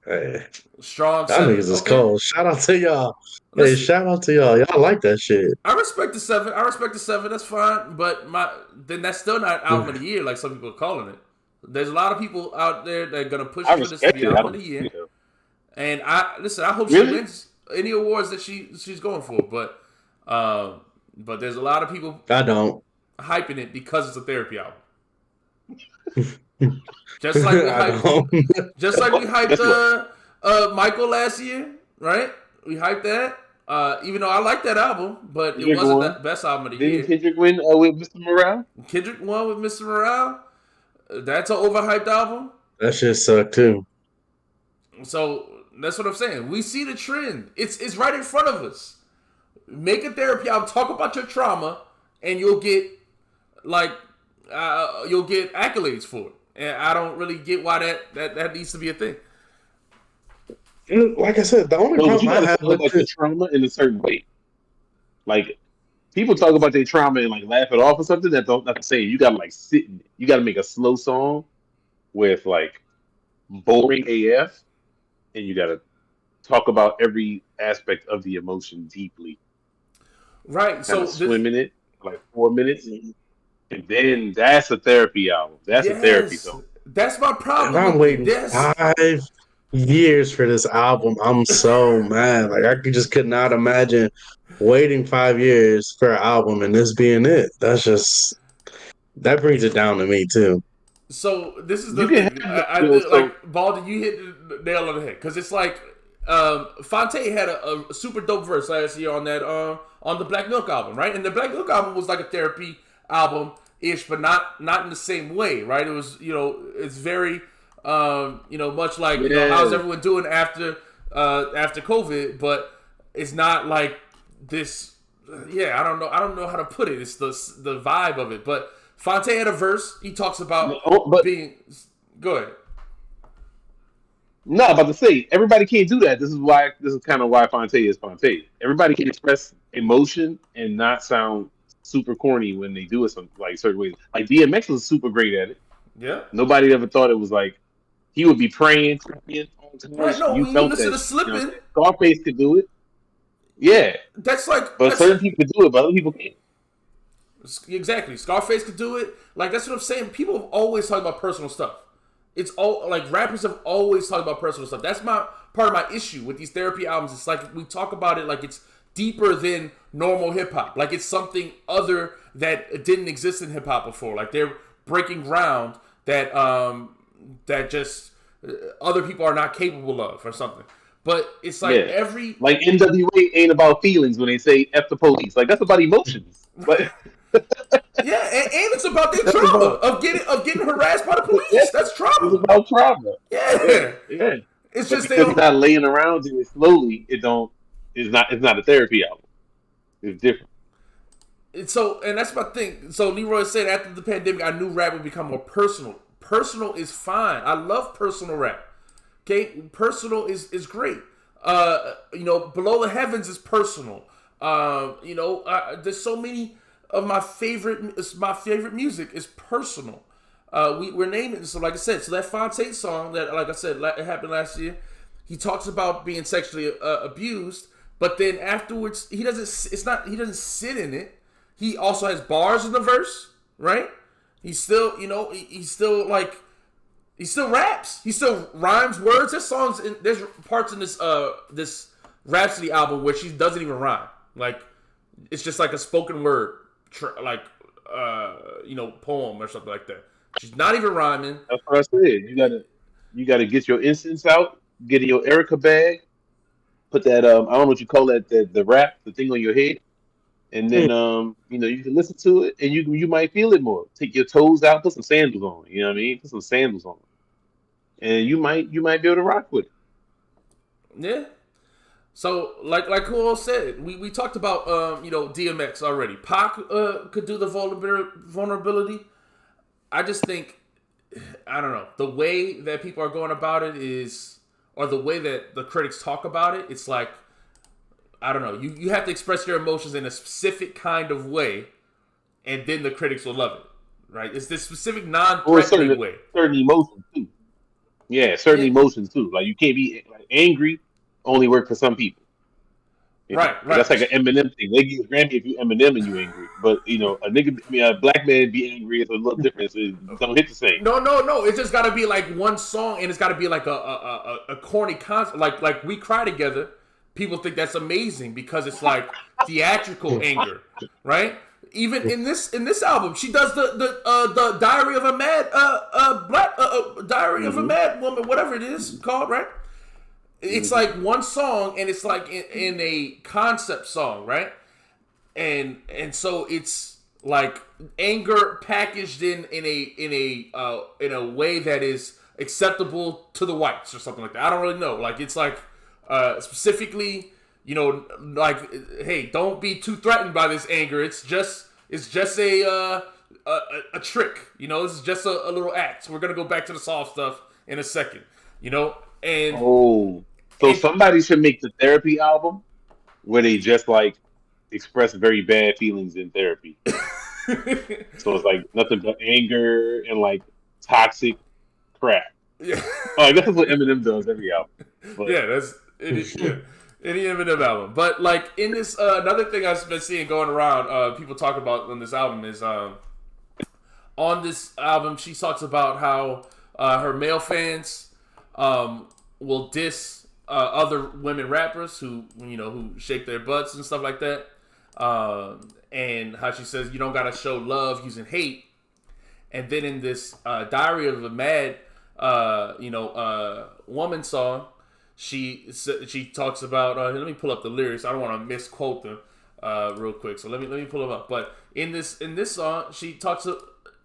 Hey, strong. that 7. niggas is cold. Shout out to y'all. Hey, shout out to y'all. Y'all like that shit. I respect the 7. That's fine. But then that's still not album of the year like some people are calling it. There's a lot of people out there that are gonna push for this to be album of the year. And I hope she wins any awards that she's going for. But there's a lot of people I don't hyping it because it's a therapy album. Just like we hyped Michael last year, right? We hyped that. Even though I like that album, but it wasn't the best album of the year. Didn't Kendrick win with Mr. Morale? Kendrick won with Mr. Morale. That's an overhyped album. That shit sucked too. So that's what I'm saying. We see the trend. It's right in front of us. Make a therapy album. Talk about your trauma, and you'll get accolades for it. And I don't really get why that needs to be a thing. Like I said, the only problem I have with the trauma in a certain way. Like, people talk about their trauma and laugh it off or something. That's not the same. You gotta sit in it. You gotta make a slow song with boring AF, and you gotta talk about every aspect of the emotion deeply. Right. So swim in it for 4 minutes, and then that's a therapy album. That's a therapy song. That's my problem. And I'm waiting 5 years for this album. I'm so mad. I could not imagine waiting 5 years for an album and this being it. That brings it down to me too. So this is the Baldy, you hit the nail on the head, because it's Fonte had a super dope verse last year on that on the Black Milk album, right? And the Black Milk album was like a therapy album ish, but not in the same way, right? It was it's very much like how's everyone doing after COVID, but it's not like this. I don't know how to put it. It's the vibe of it. But Fonte had a verse. He talks about being. Go ahead. No, I'm about to say, everybody can't do that. This is kind of why Fonte is Fonte. Everybody can express emotion and not sound super corny when they do it certain ways. Like, DMX was super great at it. Yeah. Nobody ever thought it was he would be praying. Right, no, when you listen to Slippin'. Scarface could do it. Yeah. But certain people could do it, but other people can't. Exactly. Scarface could do it. That's what I'm saying. People have always talked about personal stuff. It's all rappers have always talked about personal stuff. That's part of my issue with these therapy albums. It's we talk about it like it's deeper than normal hip hop. Like it's something other that didn't exist in hip hop before. They're breaking ground that just other people are not capable of or something. But it's every NWA ain't about feelings when they say F the police. That's about emotions. But Yeah, and it's about their That's trauma about of getting harassed by the yeah. police. That's It's trauma. about trauma. Yeah, Yeah, yeah. it's But just they because he's don't. not laying around doing it slowly, it don't. It's not a therapy album. It's different. And that's my thing. So Leroy said after the pandemic, I knew rap would become more personal. Personal is fine. I love personal rap. Okay, personal is great. Below the heavens is personal. There's so many of my favorite. My favorite music is personal. We're naming it. So like I said, so that Fontaine song that, like I said, it happened last year. He talks about being sexually abused, but then afterwards he doesn't. It's not. He doesn't sit in it. He also has bars in the verse, right? He's still, he's still like, he still raps. He still rhymes words. There's parts in this Rhapsody album where she doesn't even rhyme. Like, it's just like a spoken word, poem or something like that. She's not even rhyming. That's what I said. You gotta get your incense out, get in your Erica bag, put that I don't know what you call that, the wrap, the thing on your head, and then you can listen to it and you might feel it more. Take your toes out, put some sandals on. You know what I mean? Put some sandals on, and you might be able to rock with it. Yeah. So, like Kuo said, we talked about DMX already. Pac could do the vulnerability. I just think, I don't know, the way that people are going about it is, or the way that the critics talk about it, it's like, I don't know, you have to express your emotions in a specific kind of way, and then the critics will love it, right? It's this specific Or non-threatening way. certain emotions too. Yeah, certain Yeah. emotions too. Like you can't be like, angry. Only work for some people. Right. That's like an Eminem thing. They give you a Grammy if you Eminem and you angry, but a black man be angry is a little different. So it don't hit the same. No. It's just got to be like one song, and it's got to be like a corny concept. Like We Cry Together. People think that's amazing because it's like theatrical anger, right? Even in this album, she does the Diary of a Mad Diary of a Mad Woman, whatever it is called, right? It's like one song, and it's like in a concept song, right? And so it's like anger packaged in a way that is acceptable to the whites or something like that. I don't really know. Like it's like specifically, like, hey, don't be too threatened by this anger. It's just a trick. This is just a little act. We're gonna go back to the soft stuff in a second. And So somebody should make the therapy album where they just like express very bad feelings in therapy. So it's like nothing but anger and like toxic crap. yeah, I guess that's what Eminem does every album. But yeah, that's any Eminem album. But like in this, another thing I've been seeing going around, people talk about on this album is on this album she talks about how her male fans will diss other women rappers who shake their butts and stuff like that, and how she says you don't gotta show love using hate. And then in this Diary of a Mad woman song, she talks about let me pull up the lyrics. I don't want to misquote them real quick, so let me pull them up. But in this song she talks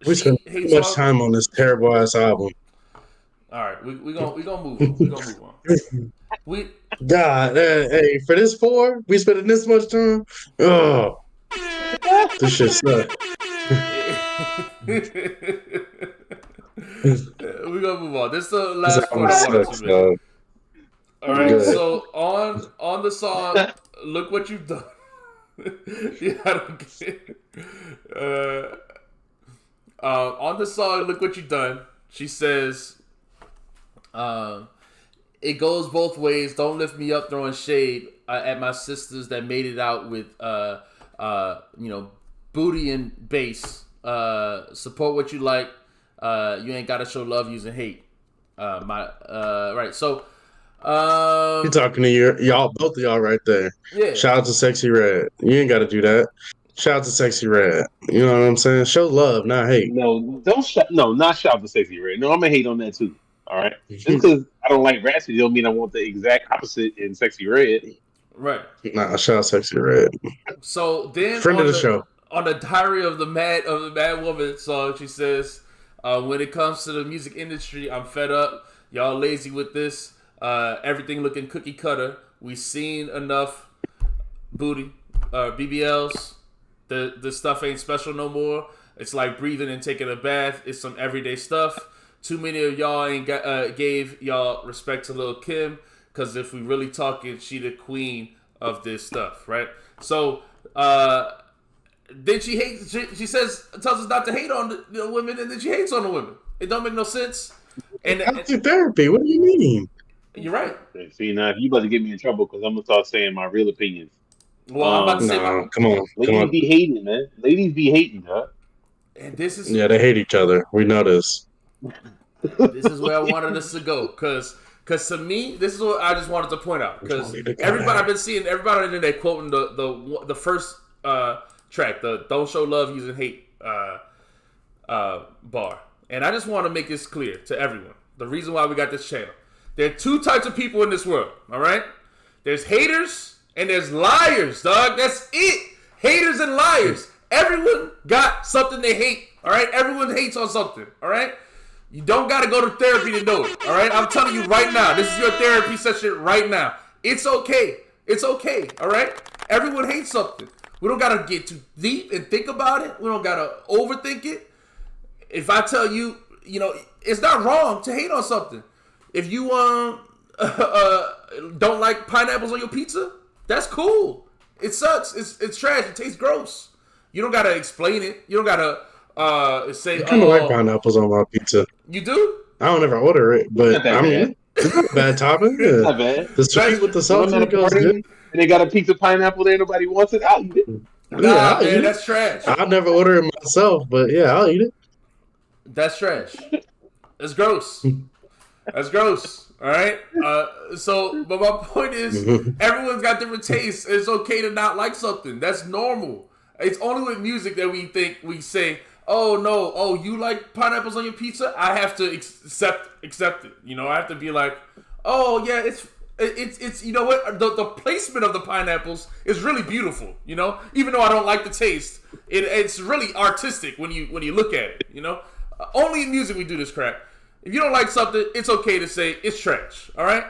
We spent too much time on this terrible ass album. All right, we gonna move on. We gonna move on. God, hey, for this 4, we spending this much time. Oh, this shit sucks. We gonna move on. This is the last part I want to submit. All right, Good. so on the song, "Look What You've Done." Yeah, I don't get it. On the song, "Look What You've Done," she says, "It goes both ways. Don't lift me up throwing shade at my sisters that made it out with booty and bass. Support what you like. You ain't gotta show love using hate." Right. So You talking to y'all, both of y'all right there. yeah. Shout out to Sexy Red. You ain't got to do that. Shout out to Sexy Red. You know what I'm saying? Show love, not hate. no, not shout the Sexy Red. No, I'm gonna hate on that too. All right, just because I don't like Rhapsody don't mean I want the exact opposite in Sexy Red. Right. Nah, shout out Sexy Red. So then Friend of the show. on the Diary of the Mad Woman song, she says, "When it comes to the music industry, I'm fed up. Y'all lazy with this. Everything looking cookie cutter. We seen enough booty, BBLs. The stuff ain't special no more. It's like breathing and taking a bath. It's some everyday stuff. Too many of y'all ain't gave y'all respect to Lil' Kim, because if we really talking, she the queen of this stuff, right? So then she hates. She tells us not to hate on the women, and then she hates on the women. It don't make no sense. And That's your therapy. What do you mean? You're right. See, now you about to get me in trouble because I'm gonna start saying my real opinions. Well, I'm about to say No, come on. Ladies be hating, man. Ladies be hating, huh? And this is Yeah, they hate each other. We know this. This is where I wanted us to go, because to me, this is what I just wanted to point out. Because everybody, I've been seeing everybody on the internet quoting the first track, the "Don't Show Love Using Hate" bar, and I just want to make this clear to everyone. The reason why we got this channel: there are two types of people in this world. All right, there's haters and there's liars, dog. That's it. Haters and liars. Everyone got something they hate. All right, everyone hates on something. All right. You don't got to go to therapy to know it, all right? I'm telling you right now. This is your therapy session right now. It's okay. It's okay, all right? Everyone hates something. We don't got to get too deep and think about it. We don't got to overthink it. If I tell you, it's not wrong to hate on something. If you don't like pineapples on your pizza, that's cool. It sucks. It's trash. It tastes gross. You don't got to explain it. You don't got to say, I kind of like pineapples on my pizza. You do? I don't ever order it, but I mean, it's not a bad topping. Yeah. It's not bad. The sweet with the salty goes good. And they got a piece of pineapple there, nobody wants it, I'll eat it. Nah, man, that's trash. I'll never order it myself, but yeah, I'll eat it. That's trash. It's gross. That's gross. All right? But my point is, everyone's got different tastes. It's okay to not like something. That's normal. It's only with music that we say, oh no, oh you like pineapples on your pizza? I have to accept it. I have to be like, oh yeah, it's you know what? The placement of the pineapples is really beautiful. Even though I don't like the taste, it's really artistic when you look at it. Only in music we do this crap. If you don't like something, it's okay to say it's trash. All right.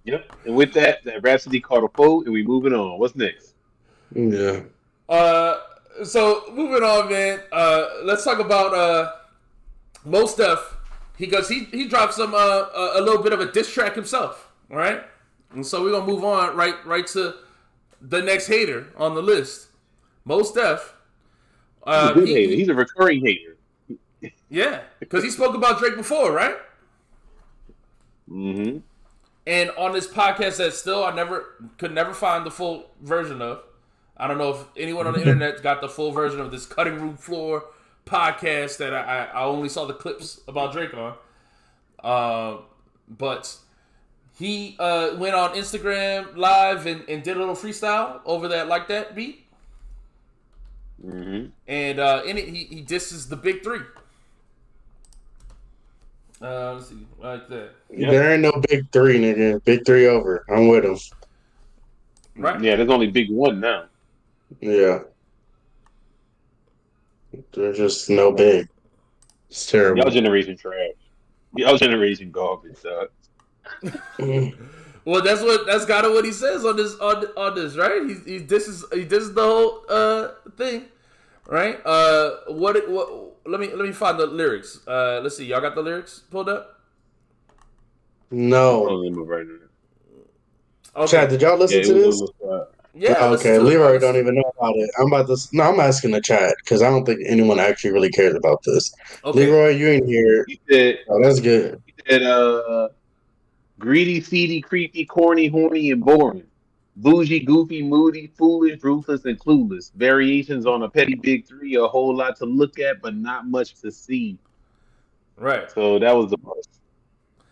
Yep. And with that Rhapsody caught a foe, and we moving on. What's next? Yeah. So moving on, man. Let's talk about Mos Def. He dropped some a little bit of a diss track himself. All right. And so we're gonna move on right to the next hater on the list. Mos Def. He's a good hater. He's a recurring hater. Yeah, because he spoke about Drake before, right? Mm-hmm. And on this podcast that still I could never find the full version of. I don't know if anyone on the internet got the full version of this Cutting Room Floor podcast that I only saw the clips about Drake on. But he went on Instagram Live and did a little freestyle over that Like That beat. Mm-hmm. And in it, he disses the Big Three. Let's see, like that. Yep. There ain't no Big Three, nigga. Big Three over. I'm with him. Right? Yeah, there's only Big One now. Yeah. There's just no big. It's terrible. Y'all generation trash. Y'all generation garbage, dog. Well, that's kind of what he says on this right? He disses the whole thing, right? Let me find the lyrics. Let's see. Y'all got the lyrics pulled up? No. Okay. Chad, did y'all listen to this? Yeah. Okay, Leroy don't even know about it. I'm asking the chat because I don't think anyone actually really cares about this. Okay. Leroy, you ain't here. He said, that's good. He said, greedy, seedy, creepy, corny, horny, and boring. Bougie, goofy, moody, foolish, ruthless, and clueless. Variations on a petty Big Three, a whole lot to look at, but not much to see. Right. So that was the most.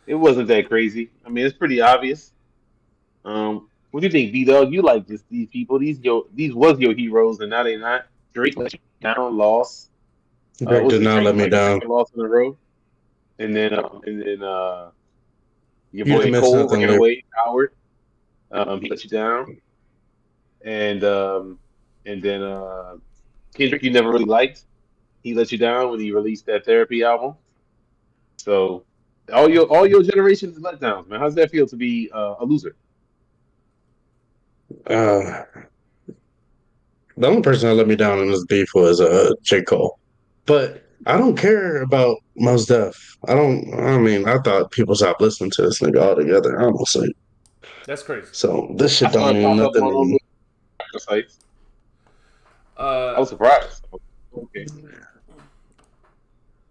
It wasn't that crazy. I mean, it's pretty obvious. What do you think, B-Dog? You like these people? These was your heroes, and now they're not. Drake let you down, lost. Drake did not let me down. Lost in the road, and then your boy Cole ran away, Howard. He let you down. and then Kendrick you never really liked. He let you down when he released that Therapy album. So all your generation is letdowns, man. How's that feel to be a loser? Uh, the only person that let me down in this beef was J. Cole. But I don't care about Mos Def. I mean, I thought people stopped listening to this nigga altogether, honestly. That's crazy. So this I shit saw don't it mean pop up nothing on to all me. the sites. I Uh, was surprised. Okay.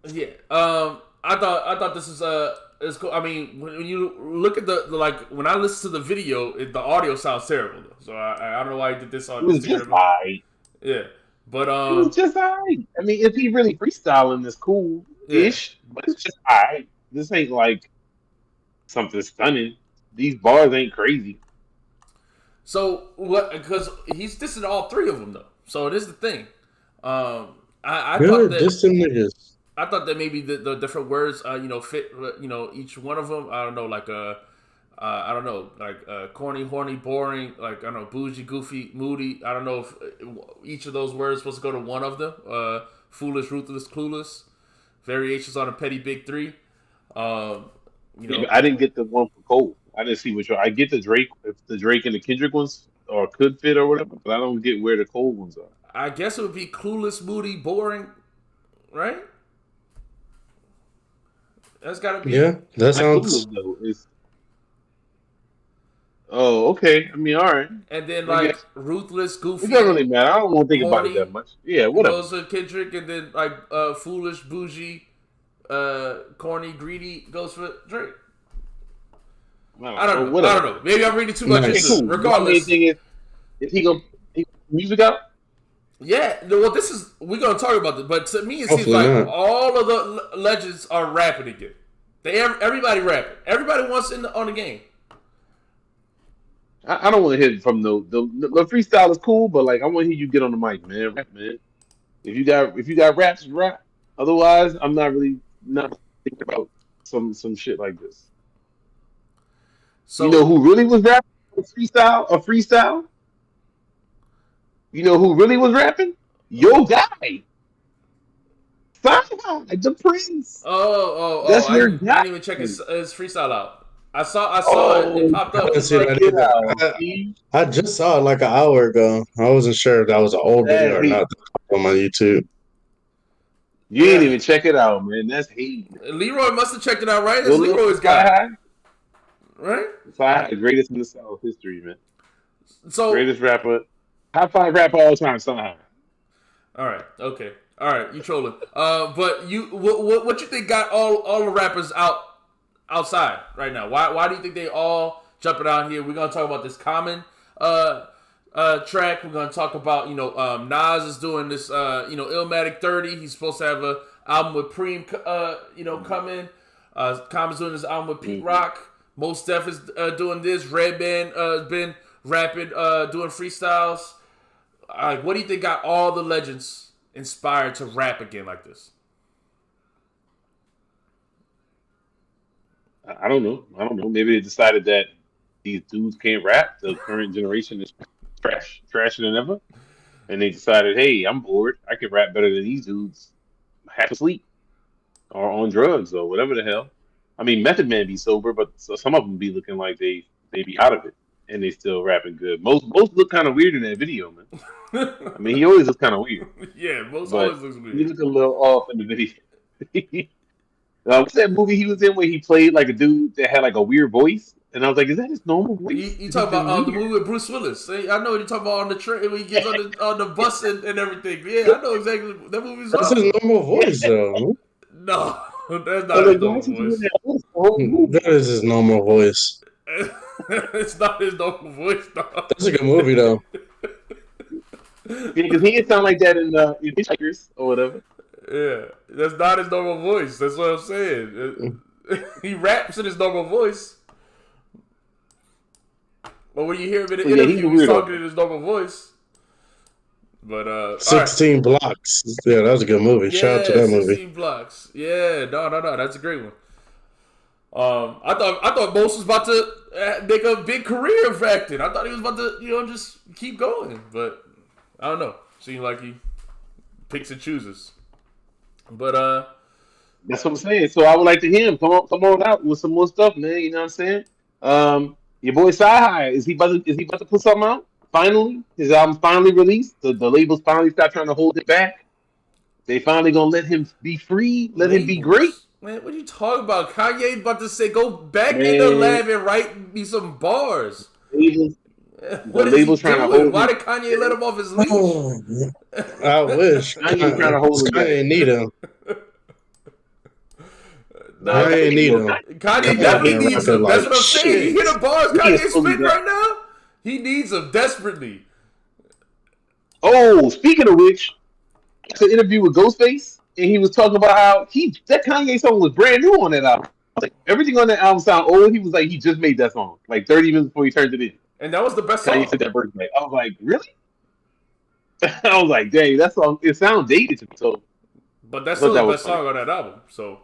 yeah. I thought this is cool. I mean, when you look at the like when I listen to the video, the audio sounds terrible. Though. So I don't know why he did this on It was just Instagram. alright. Yeah, but It was just alright. I mean, if he really freestyling, it's cool yeah. ish, but it's just alright. This ain't like something stunning. These bars ain't crazy. So what? Because he's dissing all three of them though. So this is the thing. I thought Good, that this them niggas. maybe the different words fit each one of them. I don't know like I don't know like corny, horny, boring. Like I don't know bougie, goofy, moody. I don't know if each of those words supposed to go to one of them. Foolish, ruthless, clueless. Variations on a petty big three. You Yeah, know, but I didn't get the one for Cole. I didn't see which one. I get the Drake, if the Drake and the Kendrick ones or could fit or whatever, but I don't get where the Cole ones are. I guess it would be clueless, moody, boring, right? That's got to be. Yeah, that Not sounds. Clueless though. It's oh okay. I mean, all right. And then I like guess ruthless, it doesn't goofy, really matter. I don't want to think about it that horny much. Yeah, whatever. goes to Kendrick, and then like foolish, bougie, corny, greedy goes for Drake. I don't know. I Whatever. don't know. Maybe I'm reading too much Okay, Nice. into it. cool. My main Regardless, thing is he gonna music out? yeah. Well, this is we're gonna talk about this, but to me, it seems Hopefully like not. all of the legends are rapping again. Everybody rapping. Everybody wants on the game. I don't want to hear from the freestyle is cool, but like I want to hear you get on the mic, man. Rap, man. If you got raps, rap. Otherwise, I'm not really not thinking about some shit like this. You know So who really was rapping a freestyle? You know who really was rapping? Your guy, Sci-Hi, the Prince. That's I your didn't guy. even check his freestyle out. I saw it. It Oh, popped I up. didn't see check that it out. either. See? I just saw it like an hour ago. I wasn't sure if that was an old video That's or hate. not on my YouTube. You ain't Yeah, even check it out, man. That's hate. Leroy must have checked it out, right? Go That's look for Leroy's guy, Sci-Hi. right? Sci-Hi, the greatest in the South history, man. So, Greatest rapper. Top five rapper all time, Sci-Hi. all right, okay, all right, you trolling. But what you think got all the rappers outside right now? Why do you think they all jumping out here? We're gonna talk about this Common track. We're gonna talk about Nas is doing this Illmatic 30. He's supposed to have a album with Preem coming. Common's doing this album with Pete Mhm. Rock. Mos Def is doing this. Redman has been rapping, doing freestyles. What do you think got all the legends inspired to rap again like this? I don't know. I don't know. Maybe they decided that these dudes can't rap. The current generation is trasher than ever, and they decided, hey, I'm bored. I can rap better than these dudes, half asleep or on drugs or whatever the hell. I mean, Method Man be sober, but some of them be looking like they be out of it, and they still rapping good. Most look kind of weird in that video, man. I mean, he always looks kind of weird, Yeah, most but always looks he weird. look a little off in the video. What's that movie he was in where he played like a dude that had like a weird voice? And I was like, is that his normal voice? You 'Cause he's talk about been the weird. movie with Bruce Willis. I know what you're talking about on the train when he gets on the bus and everything. Yeah, I know exactly. That movie's That's his awesome. normal Yeah. voice, though. No, that's I not was his like, why normal is he doing voice. that voice the whole That movie? is his normal voice. It's not his normal voice, dog. That's a good movie, though. Yeah, because he didn't sound like that in Hitchhikers or whatever. Yeah, that's not his normal voice. That's what I'm saying. He raps in his normal voice, but when you hear him in an But yeah, he's a interview, he's weirdo. talking in his normal voice. But all right. 16 Blocks. Yeah, that was a good movie. Shout out to Yeah, that movie. 16 blocks. Yeah, no, that's a great one. I thought Most was about to make a big career of acting. I thought he was about to, just keep going. But I don't know. Seems like he picks and chooses. But That's what I'm saying. So I would like to hear him come on out with some more stuff, man. You know what I'm saying? Your boy Sci-Hi, is he about to put something out? Finally, his album finally released. The labels finally stopped trying to hold it back. They finally gonna let him be free, let him be great. Man, what are you talking about? Kanye about to say, go back Man. in the lab and write me some bars. The What is labels he trying to doing? hold Why him. did Kanye let him off his leash? I wish. Kanye trying to hold him back. Kanye need him. No, Kanye need him. Kanye definitely needs him. That's what I'm saying. You hear the bars Kanye spitting right now? He needs him desperately. Oh, speaking of which, it's an interview with Ghostface, and he was talking about how that Kanye song was brand new on that album. Like, everything on that album sound old. He was like, he just made that song like 30 minutes before he turned it in. And that was the best Kanye song. said that birthday. I was like, really? I was like, dang, that song, it sounds dated to me. So, but that's still the best song on that album. So,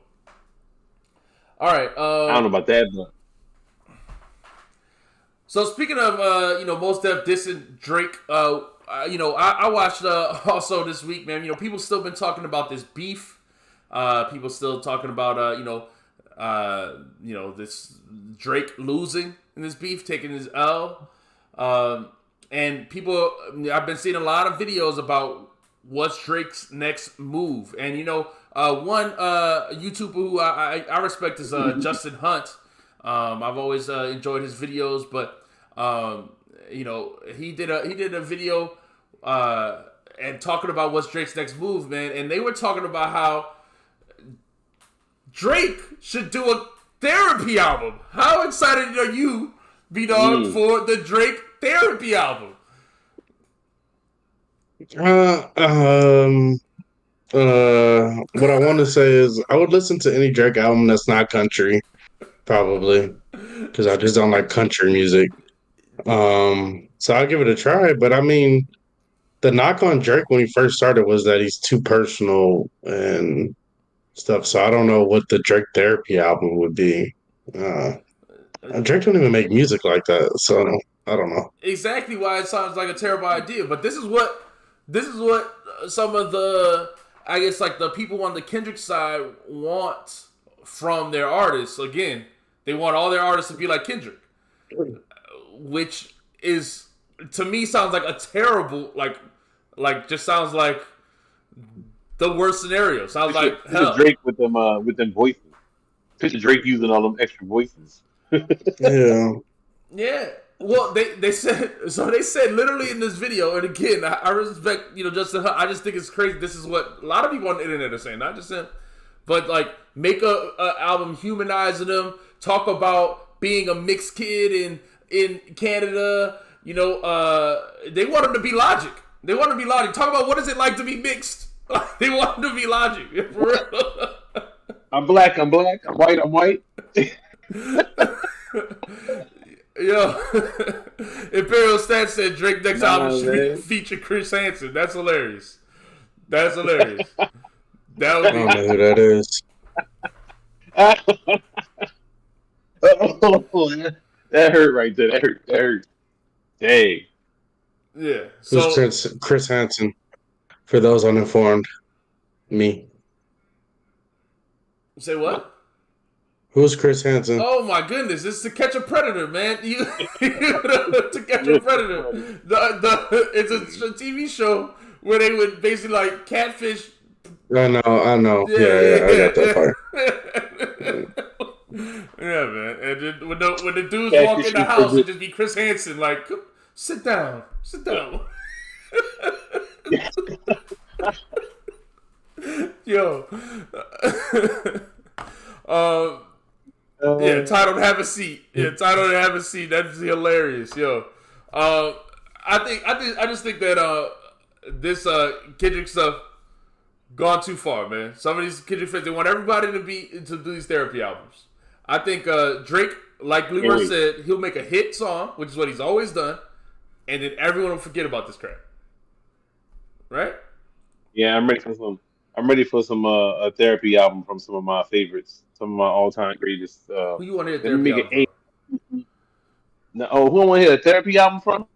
all right. I don't know about that, but. So speaking of, Mos Def dissing Drake, I watched also this week, man. People still been talking about this beef. People still talking about, this Drake losing in this beef, taking his L. And people, I've been seeing a lot of videos about what's Drake's next move. And, one YouTuber who I respect is Justin Hunt. I've always enjoyed his videos, but he did a video and talking about what's Drake's next move, man. And they were talking about how Drake should do a therapy album. How excited are you, B-Dog, for the Drake therapy album? What I want to say is I would listen to any Drake album that's not country, probably, because I just don't like country music. So I'll give it a try. But I mean, the knock on Drake when he first started was that he's too personal and stuff. So I don't know what the Drake therapy album would be. Drake don't even make music like that, so I don't know. Exactly why it sounds like a terrible idea. But this is what some of the, I guess, like the people on the Kendrick side want from their artists. Again, they want all their artists to be like Kendrick, which is, to me, sounds like a terrible, just sounds like the worst scenario. Sounds like hell. Drake with them voices. Picture Drake using all them extra voices. Yeah. Yeah. Well, they said literally in this video, and again, I respect Justin Hunt. I just think it's crazy. This is what a lot of people on the internet are saying, not just him, but like make a album humanizing him, talk about being a mixed kid in Canada. They want him to be Logic. They want him to be Logic. Talk about what is it like to be mixed. They want him to be Logic. For real. I'm black. I'm white. I'm white. Yo, Imperial Stats said Drake next album should feature Chris Hansen. That's hilarious. That would be. I don't know who that is. That hurt right there. That hurt. Dang. Yeah. Who's Chris Hansen? For those uninformed, me. Say what? Who's Chris Hansen? Oh my goodness! It's To Catch a Predator, man. To Catch a Predator. It's a TV show where they would basically like catfish. I know. Yeah, I got that part. Yeah, man. And then when the dudes walk in the house, it'd just be Chris Hansen like, sit down. Yo. Yeah, titled Have a Seat. That's hilarious, yo. I just think that this Kendrick stuff gone too far, man. Some of these Kendrick fans, they want everybody to do these therapy albums. I think Drake, like Lupe said, he'll make a hit song, which is what he's always done, and then everyone will forget about this crap. Right? Yeah, I'm ready for some I'm ready for some a therapy album from some of my favorites, some of my all time greatest. Who you want to hear Let me therapy make album it from? eight. No, oh, who I want to hear a therapy album from?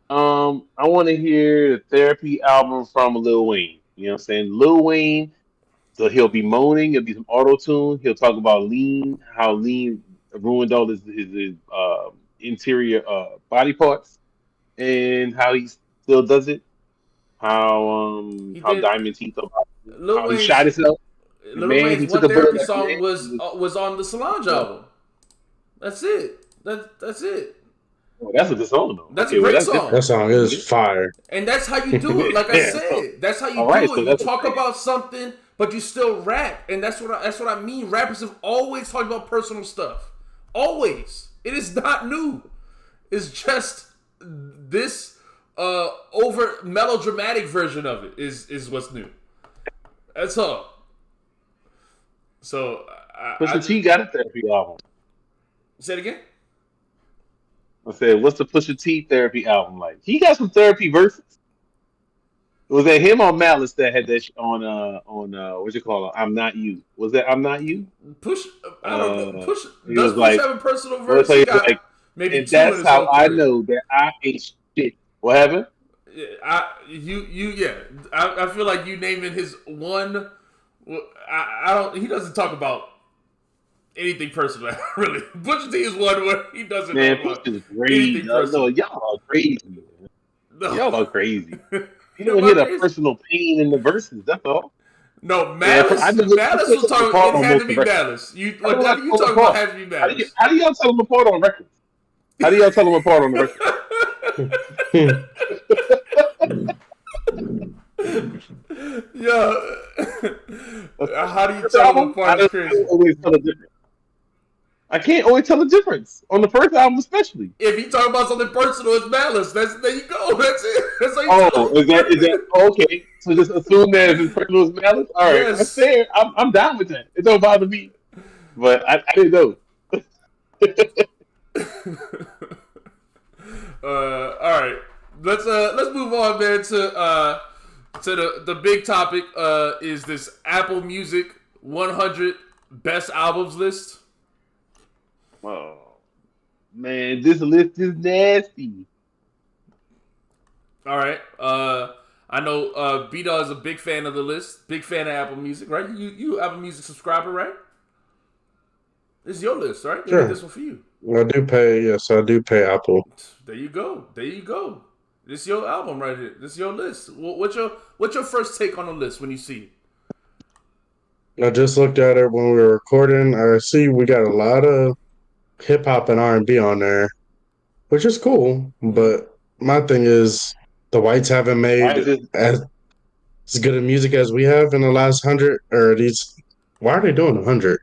I want to hear the therapy album from Lil Wayne. You know what I'm saying? Lil Wayne. So he'll be moaning. It'll be some auto tune. He'll talk about lean, how lean ruined all his interior body parts, and how he still does it. He How did Diamond Teeth about it, Lil how he shot Wayne's himself. The Lil man, Wayne's he took one a bullet therapy like a song man. was on the Solange Uh, album. That's it. That's it. oh, that's a good song though. That's a Okay, well great that's That song. different. song is fire. And that's how you do it. Like I Yeah. So, said, that's how you all right. do So it. You that's talk okay. about something, but you still rap, and that's what I mean. Rappers have always talked about personal stuff. Always. It is not new. It's just this over melodramatic version of it is what's new. That's all. So I Pusha just T got a therapy album. say it again. I said, what's the Pusha T therapy album like? He got some therapy verses. Was that him or Malice that had that on what you call it? I'm Not You. Was that I'm Not You? Push. I don't know. Push He does was Push like, have a personal what verse? was He like, got maybe and two in that's his how whole I career. know that I ain't shit. What happened? Yeah, I feel like you naming his one. I don't. He doesn't talk about anything personal. Really, Butch T is one where he doesn't Man, talk Push about is crazy. anything No, personal. y'all are crazy. Man. Y'all No, are crazy. You am don't I hear the crazy? personal pain in the verses. That's all. No, Man, I Malice. never I Malice still was tell them talking. apart It on had most to of the be records. Malice. You How do I what are tell you them talking about? apart? Had to be Malice. How do y'all tell them apart on records? How do y'all tell them apart on the record? Yo, The how do you first tell them album, apart? Is I don't crazy. always tell the difference. I can't always tell the difference on the first album, especially. If you talk about something personal, it's Malice. There you go. That's it. That's how you Oh, tell is that them. okay? So just assume that if his personal is malice. All right, that's Yes. fair. I'm down with that. It don't bother me. But I didn't know. All right. Let's move on, man, to the big topic. Is this Apple Music 100 best albums list? Oh man, this list is nasty. All right. I know B Dog is a big fan of the list. Big fan of Apple Music, right? You Apple Music subscriber, right? This is your list, right? They made Sure. this one for you. I do pay, yes, I do pay Apple. There you go. There you go. This is your album right here. This is your list. What's your first take on the list when you see it? I just looked at it when we were recording. I see we got a lot of hip hop and R&B on there, which is cool. Mm-hmm. But my thing is, the whites haven't Why made is this? as good a music as we have in the last 100. Or these, why are they doing 100?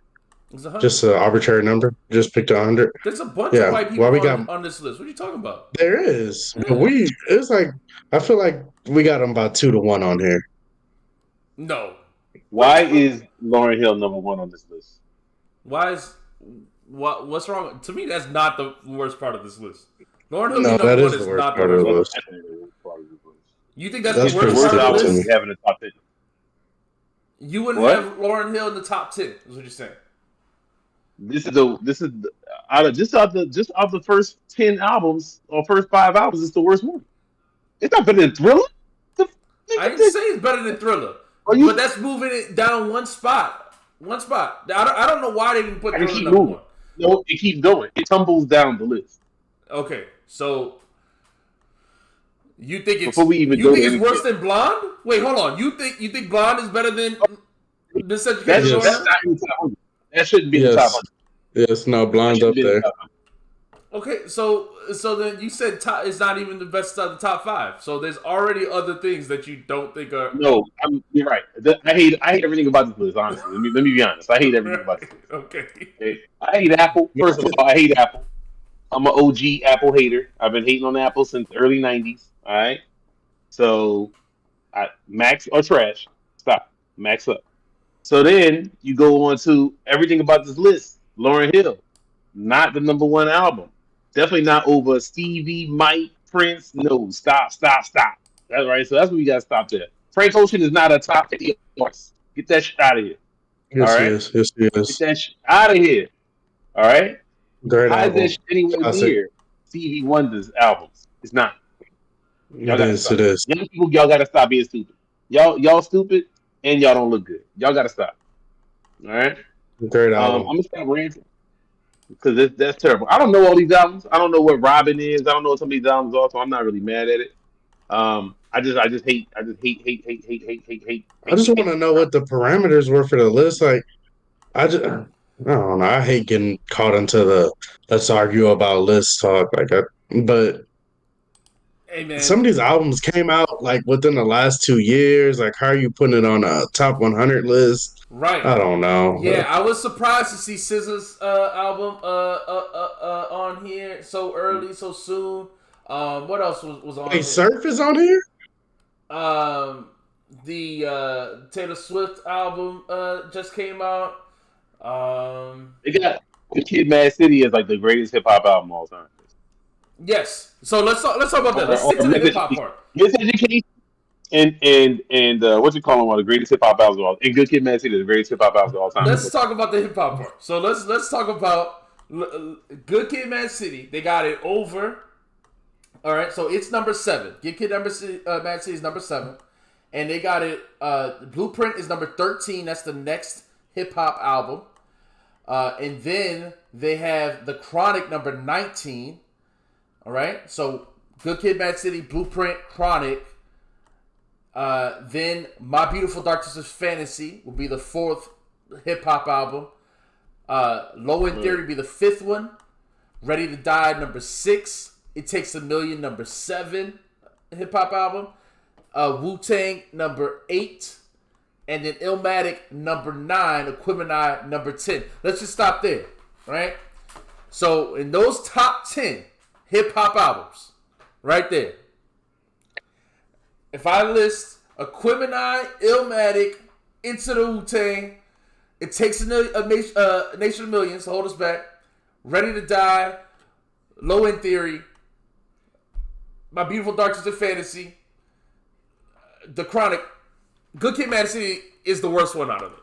It's 100. Just an arbitrary number. Just picked 100. There's a bunch of Yeah. white Why people we got on this list. What are you talking about? there is, but Yeah. it's like I feel like we got them about 2 to 1 on here. No. Why is Lauryn Hill number one on this list? Why is what's wrong? To me, that's not the worst part of this list. Lauryn Hill No, being that number is one the is worst not the part of worst the part. list. That's definitely the worst part of this list. You think that's That's the The pretty worst worst part of stupid the album to we me. list? have in the top 10. You wouldn't What? have Lauryn Hill in the top 10. Is what you're saying? This is the, just out the first 10 albums or first 5 albums, it's the worst one. It's not better than Thriller. The, I nigga, didn't say it's better than Thriller, are but you? that's moving it down one spot. One spot. I don't know why they didn't put I can Thriller keep number moving. one. No, it keeps going. It tumbles down the list Okay, so you think before we even go to it's anything worse else. than Blonde? Wait, hold on. You think Blonde is better than Miseducated That's Lauryn Yes. Hill? not in the top 100. That shouldn't be in the top Yes. 100. Yes. No, That Blonde's shouldn't up be in the there. top 100. Okay, so then you said it's not even the best of the top 5. So there's already other things that you don't think are No, you're right. I hate everything about this list. Honestly, let me be honest. I hate everything about this list. okay. Okay? I hate Apple. First of all, I hate Apple. I'm an OG Apple hater. I've been hating on Apple since the early '90s. All right, so Macs or trash. Stop. Max up. So then you go on to everything about this list. Lauryn Hill, not the number one album. Definitely not over Stevie, Mike, Prince. No, stop. That's right. So that's what we got to stop there. Frank Ocean is not a top 50 artist. Get that shit out of here. All Yes, he right, is. Yes, he get is. that shit out of here. All right. Great How is that album. shit anywhere Classic. near Stevie Wonder's albums? It's not. Y'all It gotta is. It stop. is. Young people, y'all gotta stop being stupid. Y'all stupid and y'all don't look good. Y'all gotta stop. All right. Great I'm album. gonna stop ranting because that's terrible. I don't know all these albums. I don't know what Robin is. I don't know what some of these albums are, so I'm not really mad at it. I just want hate. to know what the parameters were for the list. Like, I don't know. I hate getting caught into the let's argue about list talk. But Hey man, some of these albums came out like within the last 2 years. Like, how are you putting it on a top 100 list? right? I don't know. Yeah, I was surprised to see SZA's album on here so early, so soon. What else was on Hey, here? Surf is on here. Um, the Taylor Swift album just came out. They got the Kid Mad City is like the greatest hip hop album of all time. Yes. So let's talk about that. Let's Or stick to the hip hop part. Miseducation and what you call them one of the greatest hip hop albums of all. And Good Kid, Mad City, the greatest hip hop albums of all time. Let's talk about the hip hop part. So let's talk about Good Kid, Mad City. They got it over. All right, so it's number 7. Good Kid, Mad City is number 7, and they got it. Blueprint is number 13. That's the next hip hop album, and then they have The Chronic number 19. All right, so Good Kid, Mad City, Blueprint, Chronic. Then My Beautiful Dark Twisted Fantasy will be the 4th hip hop album. Low End Theory will be the 5th one. Ready to Die number 6. It Takes a Million number 7 hip hop album. Wu-Tang number 8. And then Illmatic number 9. Equimini number 10. Let's just stop there. Right? So in those top 10 hip hop albums, right there, if I list Equimini, Illmatic, Into the Wu-Tang, It Takes a Nation of Millions to Hold Us Back, Ready to Die, Low End Theory, My Beautiful Dark Twisted Fantasy, The Chronic, Good Kid, Mad City is the worst one out of those.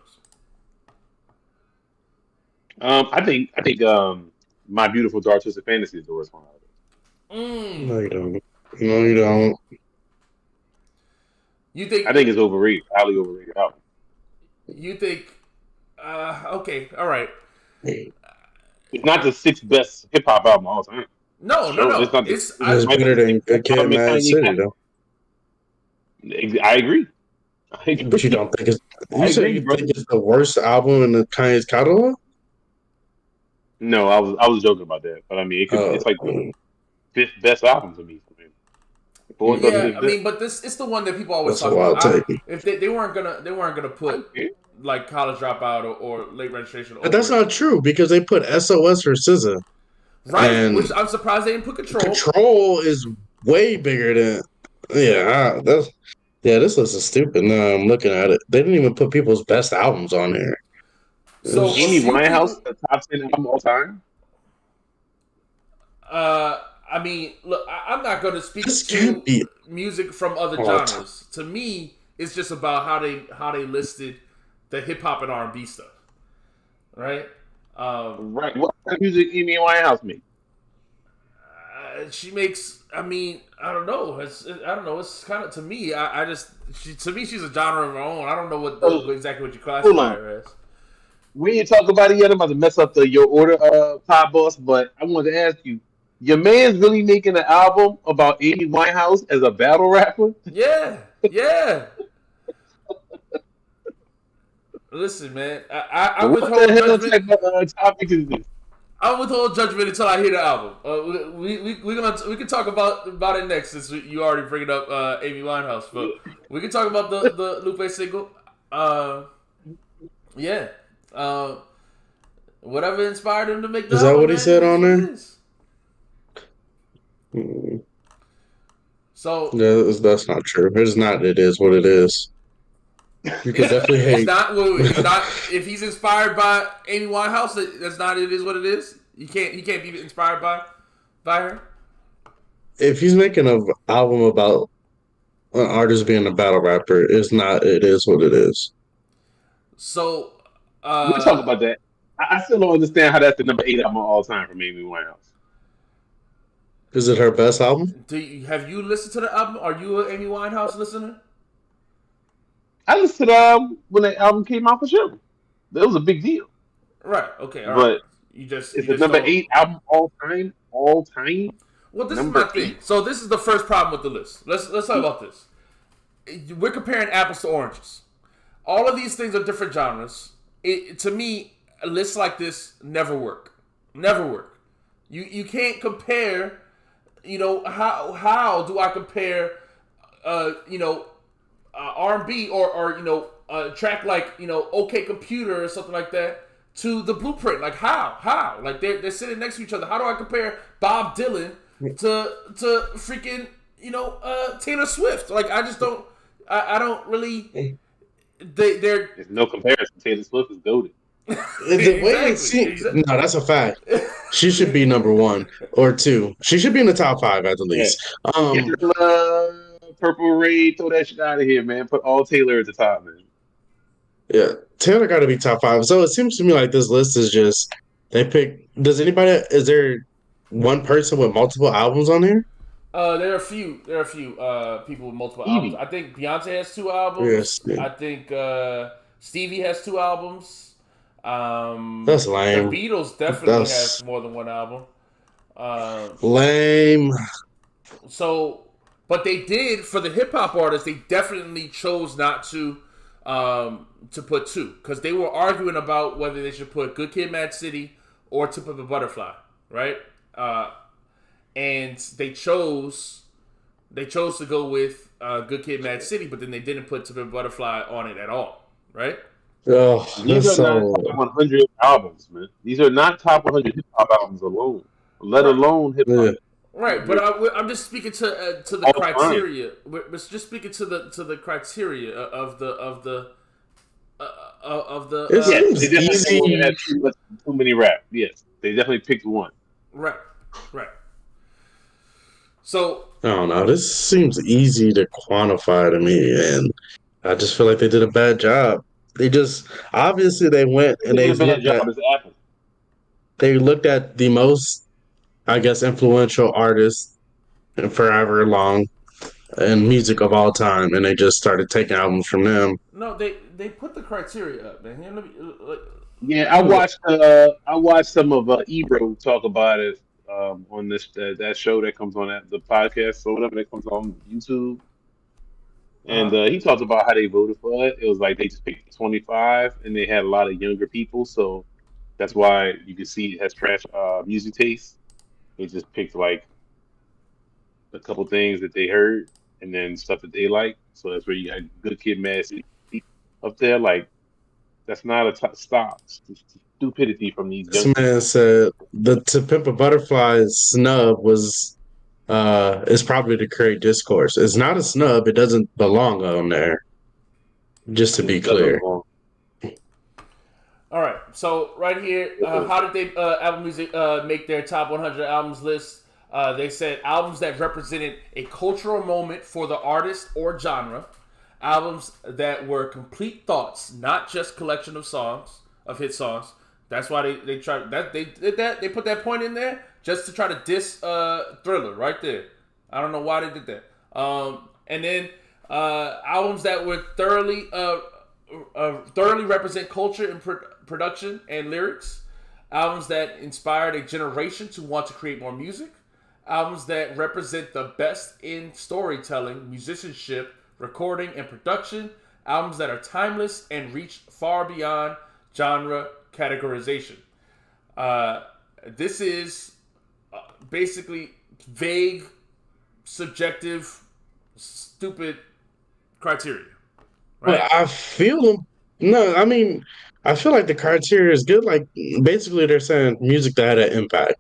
I think My Beautiful Dark Twisted Fantasy is the worst one out of it. No, you don't. No, you don't. You think? I think it's overrated, highly overrated album. You think? Okay, all right. It's not the 6th best hip hop album of all time. No. It's not. It's better than Good Kid, Mad City, though. I agree. But you don't think it's? I You said agree, you bro. think it's the worst album in the Kanye's catalog? No, I was joking about that, but I mean, it's like the 5th best album to me. Yeah, I mean, but it's the one that people always That's talk a wild about. take. If they weren't gonna put like College Dropout or Late Registration. But that's not true because they put SOS for SZA. Right, And which I'm surprised they didn't put Control. Control is way bigger than this list is stupid. Now I'm looking at it. They didn't even put people's best albums on here. So Amy Winehouse, the top 10 album of all time. I mean, look, I'm not going to speak This to can't be music from other all genres. To me, it's just about how they listed the hip hop and R&B stuff, right? Right. What kind of music Amy Winehouse make? She makes. I mean, I don't know. I don't know. It's kind of to me. To me, she's a genre of her own. I don't know exactly what you classify her as. We ain't talk about it yet. I'm about to mess up your order, Pop Boss. But I wanted to ask you, your man's really making an album about Amy Winehouse as a battle rapper? Yeah. Listen, man. I withhold judgment. Topic is this? I withhold judgment until I hear the album. We can talk about it next since you already bringing up Amy Winehouse, but we can talk about the Lupe single. Yeah. Whatever inspired him to make the Is album. that what he said on there? So that's not true. It's not. It is what it is. You could definitely hate. It's not. If he's inspired by Amy Winehouse, that's not. It is what it is. He can't be inspired by her. If he's making an album about an artist being a battle rapper is not. It is what it is. So, We'll talk about that. I still don't understand how that's the number 8 album of all time for Amy Winehouse. Is it her best album? have you listened to the album? Are you an Amy Winehouse listener? I listened to the album when that album came out for sure. That was a big deal. Right. Okay. All right. But You just it's the number don't. 8 album all time. All time. Well, this is Number my thing. 8. So this is the first problem with the list. Let's talk about this. We're comparing apples to oranges. All of these things are different genres. To me, lists like this never work. Never work. You can't compare. You know, how do I compare? R&B or a track like OK Computer or something like that to the Blueprint. Like how like they're sitting next to each other. How do I compare Bob Dylan to freaking Taylor Swift? Like I just don't. I don't really. There's no comparison. Taylor Swift is goated. The way it seems, no, that's a fact. She should be number 1 or 2. She should be in the top 5 at the least. Purple Rain, throw that shit out of here, man. Put all Taylor at the top, man. Yeah, Taylor got to be top 5. So it seems to me like this list is just they pick. Is there one person with multiple albums on here? There are a few people with multiple albums. I think Beyonce has 2 albums. Yes. I think Stevie has 2 albums. That's lame. The Beatles definitely has more than 1 album. Lame. So, but they did for the hip hop artists. They definitely chose not to put 2 because they were arguing about whether they should put Good Kid, Mad City or Tip of a Butterfly, right? And they chose to go with Good Kid, Mad City, but then they didn't put Tip of a Butterfly on it at all, right? Oh, these are not top 100 albums, man. These are not top 100 hip hop albums alone, let alone hip hop. Yeah. Right, but I'm just speaking to the criteria. We're just speaking to the criteria of the. It seems easy. Had too many rap. Yes, they definitely picked one. Right. So I don't know. This seems easy to quantify to me, and I just feel like they did a bad job. They just obviously they went and they looked at the most, I guess, influential artists forever long in music of all time, and they just started taking albums from them. No, they put the criteria up, man. Yeah, I watched some of Ebro talk about it on this that show that comes on the podcast or whatever that comes on YouTube. And he talked about how they voted for it. It was like they just picked 25, and they had a lot of younger people, so that's why you can see it has trash music taste. They just picked like a couple things that they heard, and then stuff that they like. So that's where you got Good Kid, Mad City up there. Like that's not a stop. It's stupidity from these. This man said the To Pimp a Butterfly snub was. Is probably to create discourse. It's not a snub. It doesn't belong on there. Just to be clear. All right. So right here, how did they Apple Music make their top 100 albums list? They said albums that represented a cultural moment for the artist or genre. Albums that were complete thoughts, not just collection of hit songs. That's why they tried that. They did that. They put that point in there just to try to diss Thriller right there. I don't know why they did that. And then albums that were thoroughly represent culture and production and lyrics. Albums that inspired a generation to want to create more music. Albums that represent the best in storytelling, musicianship, recording, and production. Albums that are timeless and reach far beyond genre categorization. This is basically vague, subjective, stupid criteria. Right? Well, I feel them. No, I mean, I feel like the criteria is good. Like, basically, they're saying music that had an impact.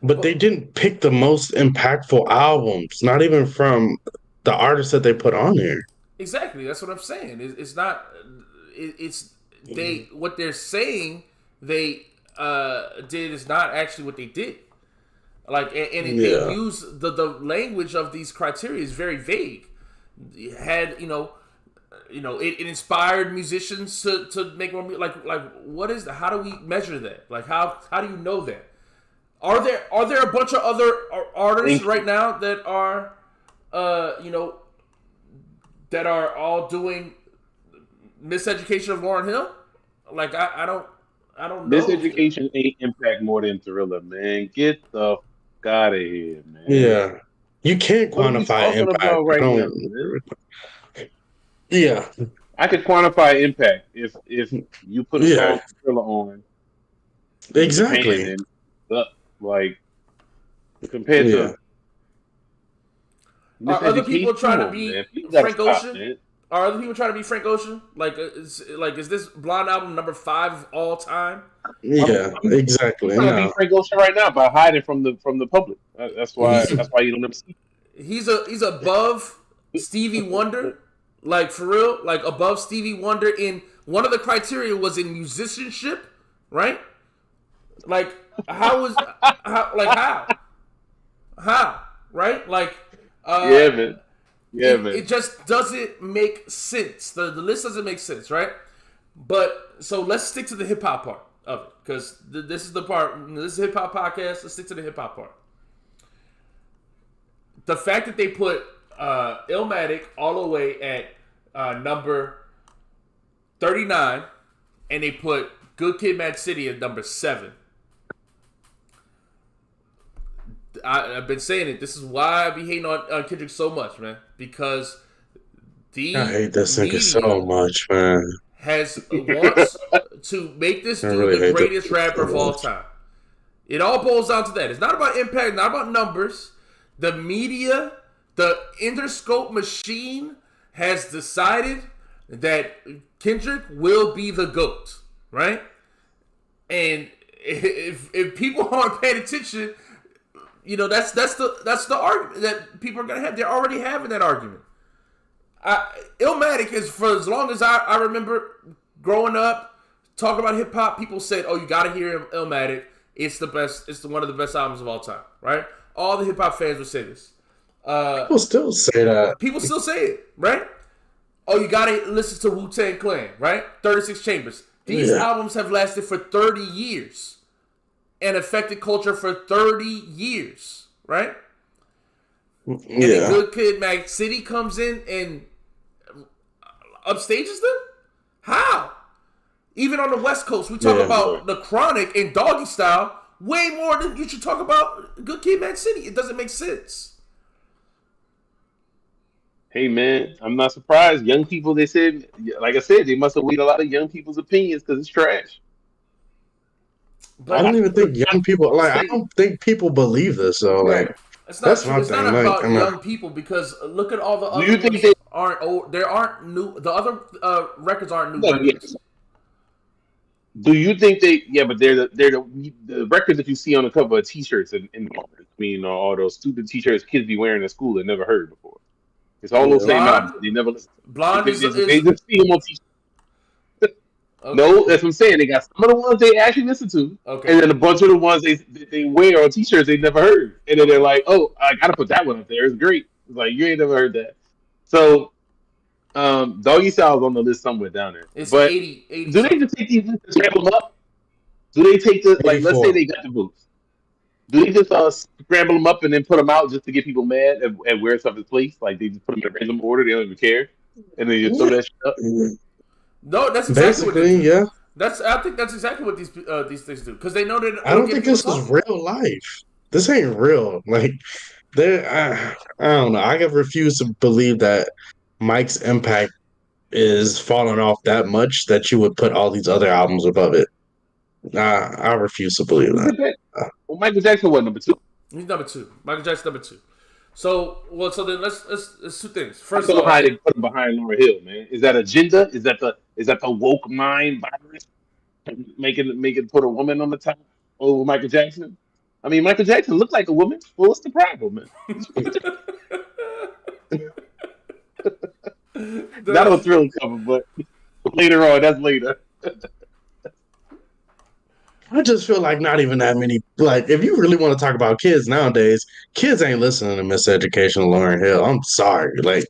But they didn't pick the most impactful albums, not even from the artists that they put on here. Exactly. That's what I'm saying. It's not... What they're saying they did is not actually what they did. Like, they use the language of these criteria is very vague. had it inspired musicians to make more like what is that? How do we measure that? Like how do you know that? Are there a bunch of other artists right now that are that are all doing Miseducation of Lauryn Hill? Like I don't know. Miseducation ain't impact more than Thriller, man. Get the fuck out of here, man. Yeah. You can't What are we quantify talking impact. about right Don't- now, man? Yeah. I could quantify impact if you put a song from Thriller on Exactly. Japan and like compared to Are other people Miseducation, trying come to on, be man. People gotta Frank stop, Ocean? man. Are other people trying to be Frank Ocean? Is this Blonde album number 5 of all time? Yeah, exactly. I'm trying to be Frank Ocean right now by hiding from the public. That's why you don't ever see. He's above Stevie Wonder, like for real, like above Stevie Wonder. In one of the criteria was in musicianship, right? Like how right? Like Man. It just doesn't make sense. The list doesn't make sense, right? But so let's stick to the hip hop part of it because this is the part. This is a hip hop podcast. Let's stick to the hip hop part. The fact that they put Illmatic all the way at number 39, and they put Good Kid, Mad City at number 7. I've been saying it. This is why I be hating on Kendrick so much, man. Because I hate this nigga so much, man. wants to make this dude the greatest rapper of all time. It all boils down to that. It's not about impact, not about numbers. The media, the Interscope machine has decided that Kendrick will be the GOAT, right? And if people aren't paying attention, that's the argument that people are gonna have. They're already having that argument. Illmatic is, for as long as I remember growing up, talking about hip hop, people said, "Oh, you gotta hear Illmatic. It's the best. It's one of the best albums of all time." Right? All the hip hop fans would say this. People still say that. People still say it, right? Oh, you gotta listen to Wu-Tang Clan, right? 36 Chambers. These albums have lasted for 30 years and affected culture for 30 years, right? And then Good Kid, Mad City comes in and upstages them? How? Even on the West Coast, we talk about The Chronic and Doggy Style way more than you should talk about Good Kid, Mad City. It doesn't make sense. Hey man, I'm not surprised. Young people, they said, like I said, they must have weighed a lot of young people's opinions because it's trash. But I don't even think young people I don't think people believe this though. Like it's not about young people because look at all the other. Do you think they aren't old? There aren't new. The other records aren't new records. Do you think they? Yeah, but they're the records that you see on the cover of T-shirts and all those stupid T-shirts kids be wearing at school that never heard before. It's all those same albums. They never listen. Blonde they just see them on T-shirts. Okay. No, that's what I'm saying. They got some of the ones they actually listen to, and then a bunch of the ones they wear on T-shirts they never heard, and then they're like, "Oh, I gotta put that one up there. It's great." It's like you ain't never heard that. So, Doggy Style's on the list somewhere down there. It's but 80 do they just take these lists and scramble them up? Do they take the let's say they got the votes? Do they just scramble them up and then put them out just to get people mad at where stuff is placed? Like they just put them in a random order, they don't even care, and then you throw that shit up. No, that's exactly what they do. Yeah. I think that's exactly what these things do because they know that. I don't think this is real life. This ain't real. Like, I don't know. I refuse to believe that Mike's impact is falling off that much that you would put all these other albums above it. I refuse to believe that. Well, Michael Jackson was number 2. He's number 2. Michael Jackson number 2. So then let's two things. First of all, how they put him behind Lauryn Hill, man. Is that agenda? Is that the woke mind virus? Making put a woman on the top over Michael Jackson? I mean, Michael Jackson looked like a woman. Well, what's the problem, man? Not on Thrill cover, but later on. That's later. I just feel like not even that many. Like, if you really want to talk about kids nowadays, kids ain't listening to Miseducation of Lauryn Hill. I'm sorry. Like,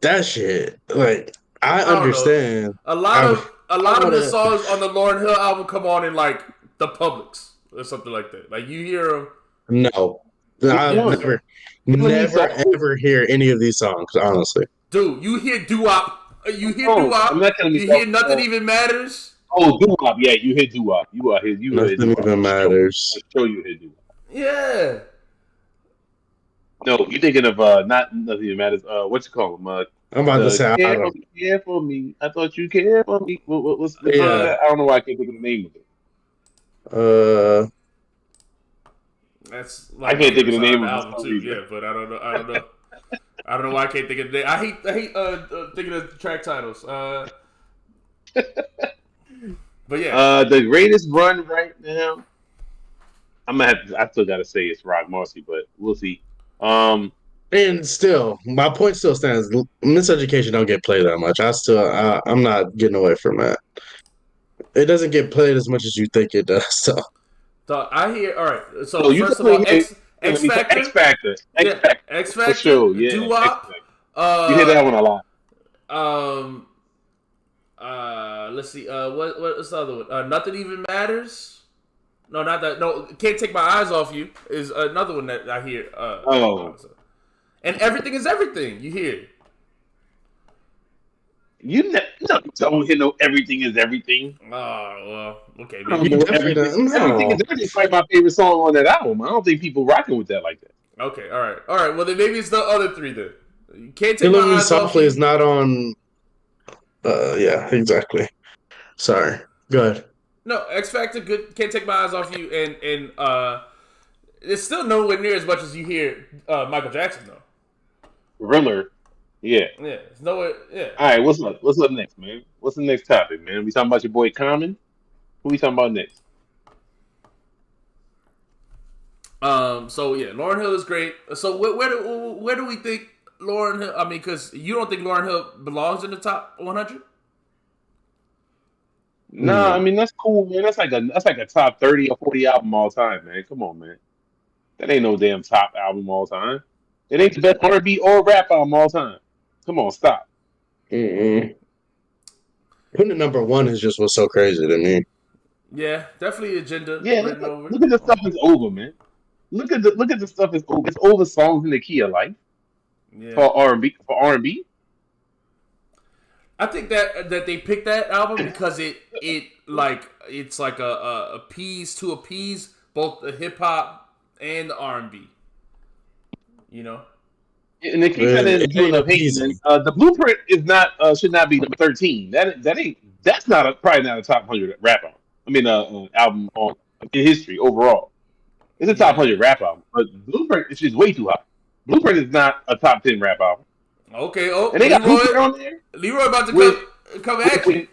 that shit. Like I I don't know. understand. A lot I, of a I lot of would the have songs on the Lauryn Hill album come on in like the Publix or something like that. Like you hear them. no. Which I've Yes, one? never, Killing Me never Softly? ever hear any of these songs. Honestly, dude. You hear doo wop. You hear doo Oh, I'm wop. not Killing Me You hear Softly. nothing even matters. Oh, doo-wop. Yeah, you hit doo-wop. You are hit. You hit nothing doo-wop even for sure. matters. For sure, you hit doo-wop. Yeah. No, you're thinking of not nothing even matters. What you call them? I'm about to The say I don't. care for me. I thought you cared for me. What's the song of Yeah. that? I don't know why I can't think of the name of it. Uh. That's I like my can't think of favorite the song on name the of it for album some too. reason. Yeah, but I don't know. I don't know. I don't know why I can't think of the. I hate thinking of track titles. But yeah. The greatest run right now. I'm gonna have to, I still gotta say it's Rock Marcy, but we'll see. Um, And still, my point still stands. Miseducation don't get played that much. I'm not getting away from that. It doesn't get played as much as you think it does. So, So I hear. All right. So so you first of all, definitely hear X X Factor. Factor, X Yeah, Factor X for sure. Factor. Doo Yeah, X Wop. Factor. You hear that one a lot. Um. Let's see. What's the other one? Nothing even matters. No, not that. No, can't take my eyes off you is another one that I hear. Oh, And everything is everything. You hear. no, don't hear no everything is everything. Oh well. Okay, I don't maybe. you know definitely everything. don't Everything know. is everything. Is probably my favorite song on that album. I don't think people rocking with that like that. Okay. All right. All right. Well, then maybe it's the other three then. You can't take my Killing Me eyes off Softly is you. not on. Yeah, exactly. Sorry. Good. No, X Factor. Good. Can't take my eyes off you. And it's still nowhere near as much as you hear Michael Jackson though. Thriller. Yeah. Yeah. It's nowhere. Yeah. All right. What's up? What's up next, man? What's the next topic, man? We talking about your boy Common? Who we talking about next? So yeah, Lauryn Hill is great. So where do we think Lauryn Hill? I mean, because you don't think Lauryn Hill belongs in the top 100? Nah, I No. mean that's cool, man. That's like a top 30 or 40 album all time, man. Come on, man. That ain't no damn top album all time. It ain't the best R&B or rap album all time. Come on, stop. Mm-mm. Putting it number one is just what's so crazy to me. Yeah, definitely agenda Yeah, written over it. look at the stuff that's over, man. Look at the stuff that's over. It's over songs in the key of life Yeah, for R&B for R&B. I think that they picked that album because it's like a appease to appease both the hip hop and the R&B. You know. And they keep But kind of it doing ain't up hating. appeasing. The blueprint is not should not be number 13. That ain't that's not probably not a top 100 rap album. I mean, album on in history overall. It's a top Yeah. 100 rap album, but Blueprint is just way too high. Blueprint is not a top 10 rap album, Okay. Oh, and they got Blueprint on there Leroy about to with come at you.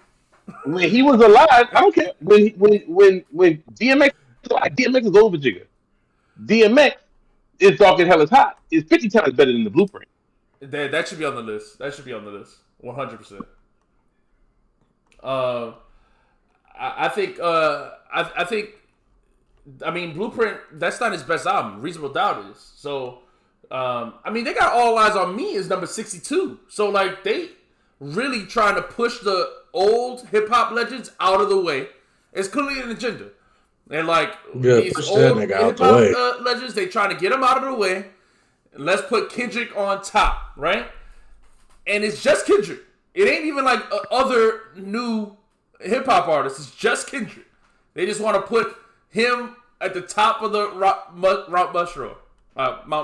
when he was alive. I don't care when DMX was alive, DMX is over Jigga. DMX is Dark and Hell is Hot. Is 50 times better than the Blueprint. That should be on the list. That should be on the list. 100%. Uh, I think. I think. I mean, Blueprint. That's not his best album. Reasonable Doubt is. So, I mean, they got All Eyes on Me is number 62. So, like, they really trying to push the old hip hop legends out of the way. It's clearly an agenda. And like Yeah, these push that old nigga out hip the hop way. legends, they trying to get them out of the way. And let's put Kendrick on top, right? And it's just Kendrick. It ain't even like other new hip hop artists. It's just Kendrick. They just want to put him at the top of the Mount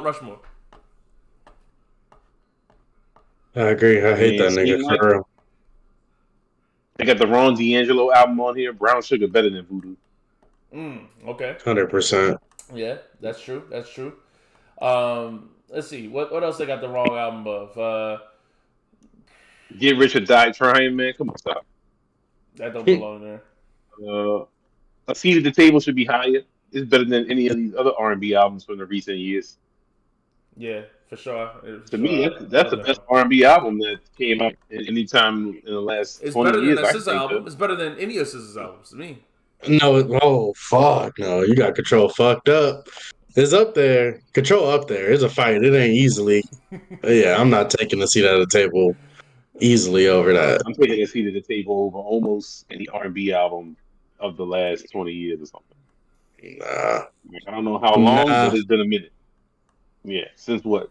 Rushmore. I agree. I hate And that nigga seem like for real. they got the Ron D'Angelo album on here. Brown Sugar better than Voodoo. Okay. 100%. Yeah, that's true. That's true. Let's see. What else they got the wrong album of? Get Rich or Die Trying, man. Come on, stop. That don't belong there. A Seat at the Table should be higher. It's better than any of these other R&B albums from the recent years. Yeah, for sure. To me, that's the best R&B album that came out at any time in the last It's 20 better than years. that I can SZA think album. of. It's better than any of SZA's albums to me. No, oh, fuck. No, you got control fucked up. It's up there. Control up there. It's a fight. It ain't easily. Yeah, I'm not taking a seat at the table easily over that. I'm taking a seat at the table over almost any R&B album of the last 20 years or something. Nah, Like, I don't know how long, nah. but it's been a minute. Yeah, since what?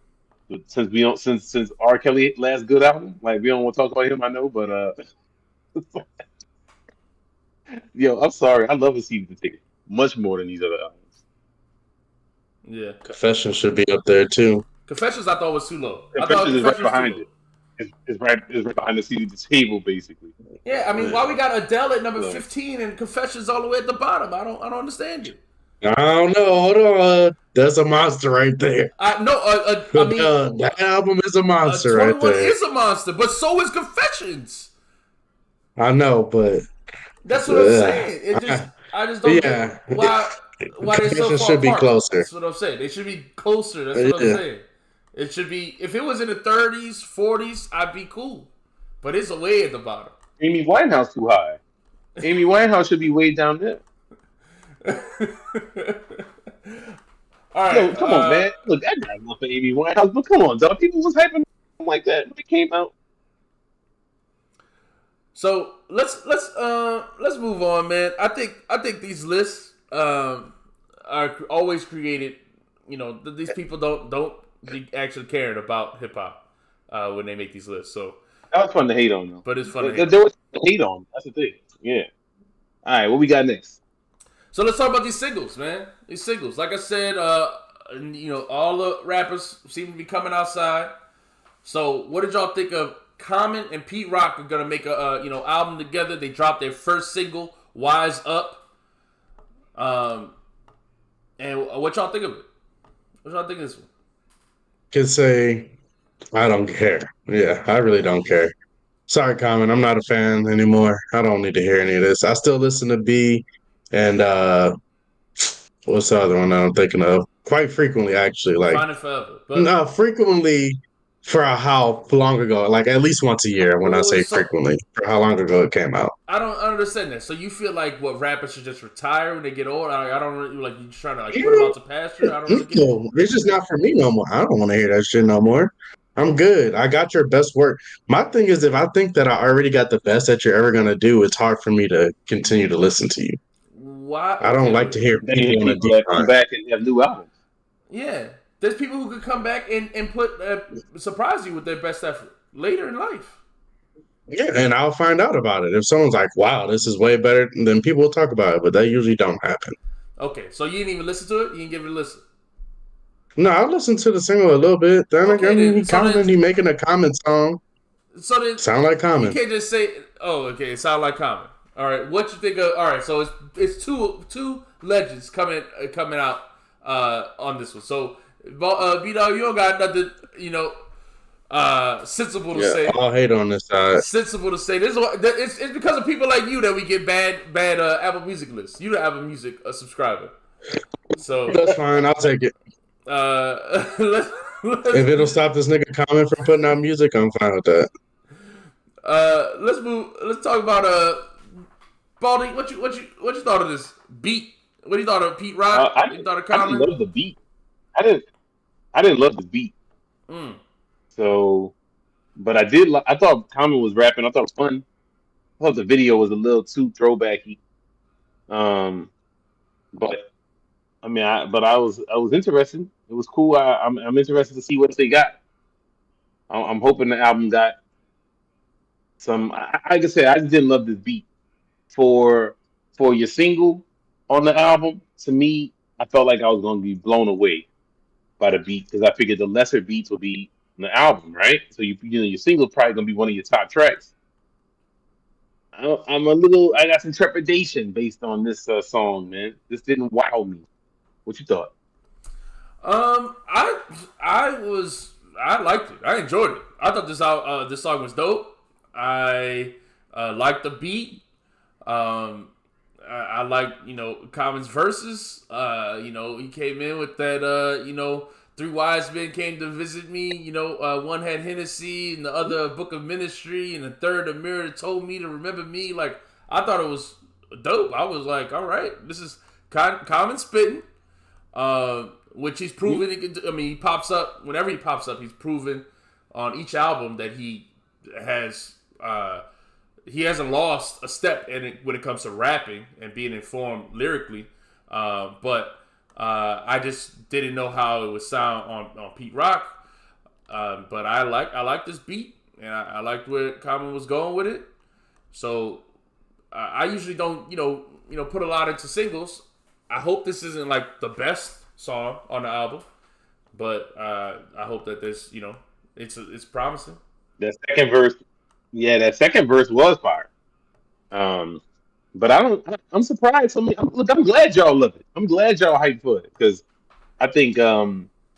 Since we don't since R. Kelly last good album. Like we don't want to talk about him, I know, but yo, I'm sorry. I love a seat at the table much more than these other albums. Yeah. Confession should be up there too. Confessions I thought was too low. I thought Confessions is right Confessions was too behind low. it. It's right behind the seat at the table, basically. Yeah, I mean, why we got Adele at number So, 15 and Confessions all the way at the bottom? I don't understand it. I don't know. Hold on. That's a monster right there. I mean, That album is a monster right 21 there. is a monster, but so is Confessions. I know, but That's what I'm saying. I just don't yeah. get why they're so Confession far should be apart. closer. That's what I'm saying. They should be closer. That's what I'm Yeah. saying. It should be, if it was in the 30s, 40s, I'd be cool. But it's way at the bottom. Amy Winehouse too high. Amy Winehouse should be way down there. All right. Yo, come on, man. Look, that guy love for Amy Winehouse, but come on, dog. People was hyping him like that when it came out. So let's move on, man. I think these lists are always created. You know, these people don't actually caring about hip hop when they make these lists. So That was fun to hate on, though. but it's fun to hate. There was to hate on. That's the thing. Yeah. All right, what we got next? So let's talk about these singles, man. These singles, like I said, you know, all the rappers seem to be coming outside. So what did y'all think of Common and Pete Rock are gonna make a album together? They dropped their first single, "Wise Up." And what y'all think of it? What y'all think of this one? Can say I don't care. Yeah, I really don't care. Sorry, Common. I'm not a fan anymore. I don't need to hear any of this. I still listen to B and what's the other one that I'm thinking of? Quite frequently, actually. Like Find It Forever. But no, frequently for how long ago? Like at least once a year when I say frequently. For how long ago it came out. I don't understand that. So you feel like what rappers should just retire when they get old? I don't really, like, you trying to like put them out to pasture. I don't really get it. No, it's just not for me no more. I don't want to hear that shit no more. I'm good. I got your best work. My thing is, if I think that I already got the best that you're ever gonna do, it's hard for me to continue to listen to you. Why? I don't like to hear Then you people on a people deep that come time. back and have new albums. Yeah, there's people who could come back and put surprise you with their best effort later in life. Yeah, and I'll find out about it. If someone's like, "Wow, this is way better," then people will talk about it, but that usually don't happen. Okay, so you didn't even listen to it. You didn't give it a listen. No, I listened to the single a little bit. Then Okay, I mean, then. he commented, he making a comment song. So then, Sound like you Common. can't just say, "Oh, okay, it sound like Common." All right, what you think of? All right, so it's two legends coming out on this one. So, B-Dog, you don't got nothing, sensible to say. I'll hate on this side. Sensible to say. This is what, it's because of people like you that we get bad Apple Music lists. You the Apple Music subscriber, so That's fine. I'll take it. let's If it'll stop this nigga Common from putting out music, I'm fine with that. let's move. Let's talk about Baldy. What you thought of this beat? What do you thought of Pete Rock? I You thought of didn't Common? love the beat. I didn't love the beat. So, but I did. I thought Common was rapping. I thought it was fun. I thought the video was a little too throwbacky. But I mean, I was interested. It was cool. I'm interested to see what they got. I'm hoping the album got some. Like I said, I just didn't love this beat for your single on the album. To me, I felt like I was going to be blown away by the beat because I figured the lesser beats would be on the album, right? So your single probably going to be one of your top tracks. I got some trepidation based on this song, man. This didn't wow me. What you thought? I liked it. I enjoyed it. I thought this song was dope. I liked the beat. I like, Common's verses. He came in with that, three wise men came to visit me. One had Hennessy and the other a book of ministry and the third a mirror that told me to remember me. Like, I thought it was dope. I was like, all right, this is Common spitting. which he's proven he can do. I mean, he pops up whenever he pops up. He's proven on each album that he has. He hasn't lost a step in it when it comes to rapping and being informed lyrically. But I just didn't know how it would sound on Pete Rock. But I like this beat, and I liked where Common was going with it. So I usually don't put a lot into singles. I hope this isn't like the best song on the album, but I hope that this it's promising. That second verse, that second verse was fire. But I'm surprised. I'm glad y'all love it. I'm glad y'all hyped for it because I think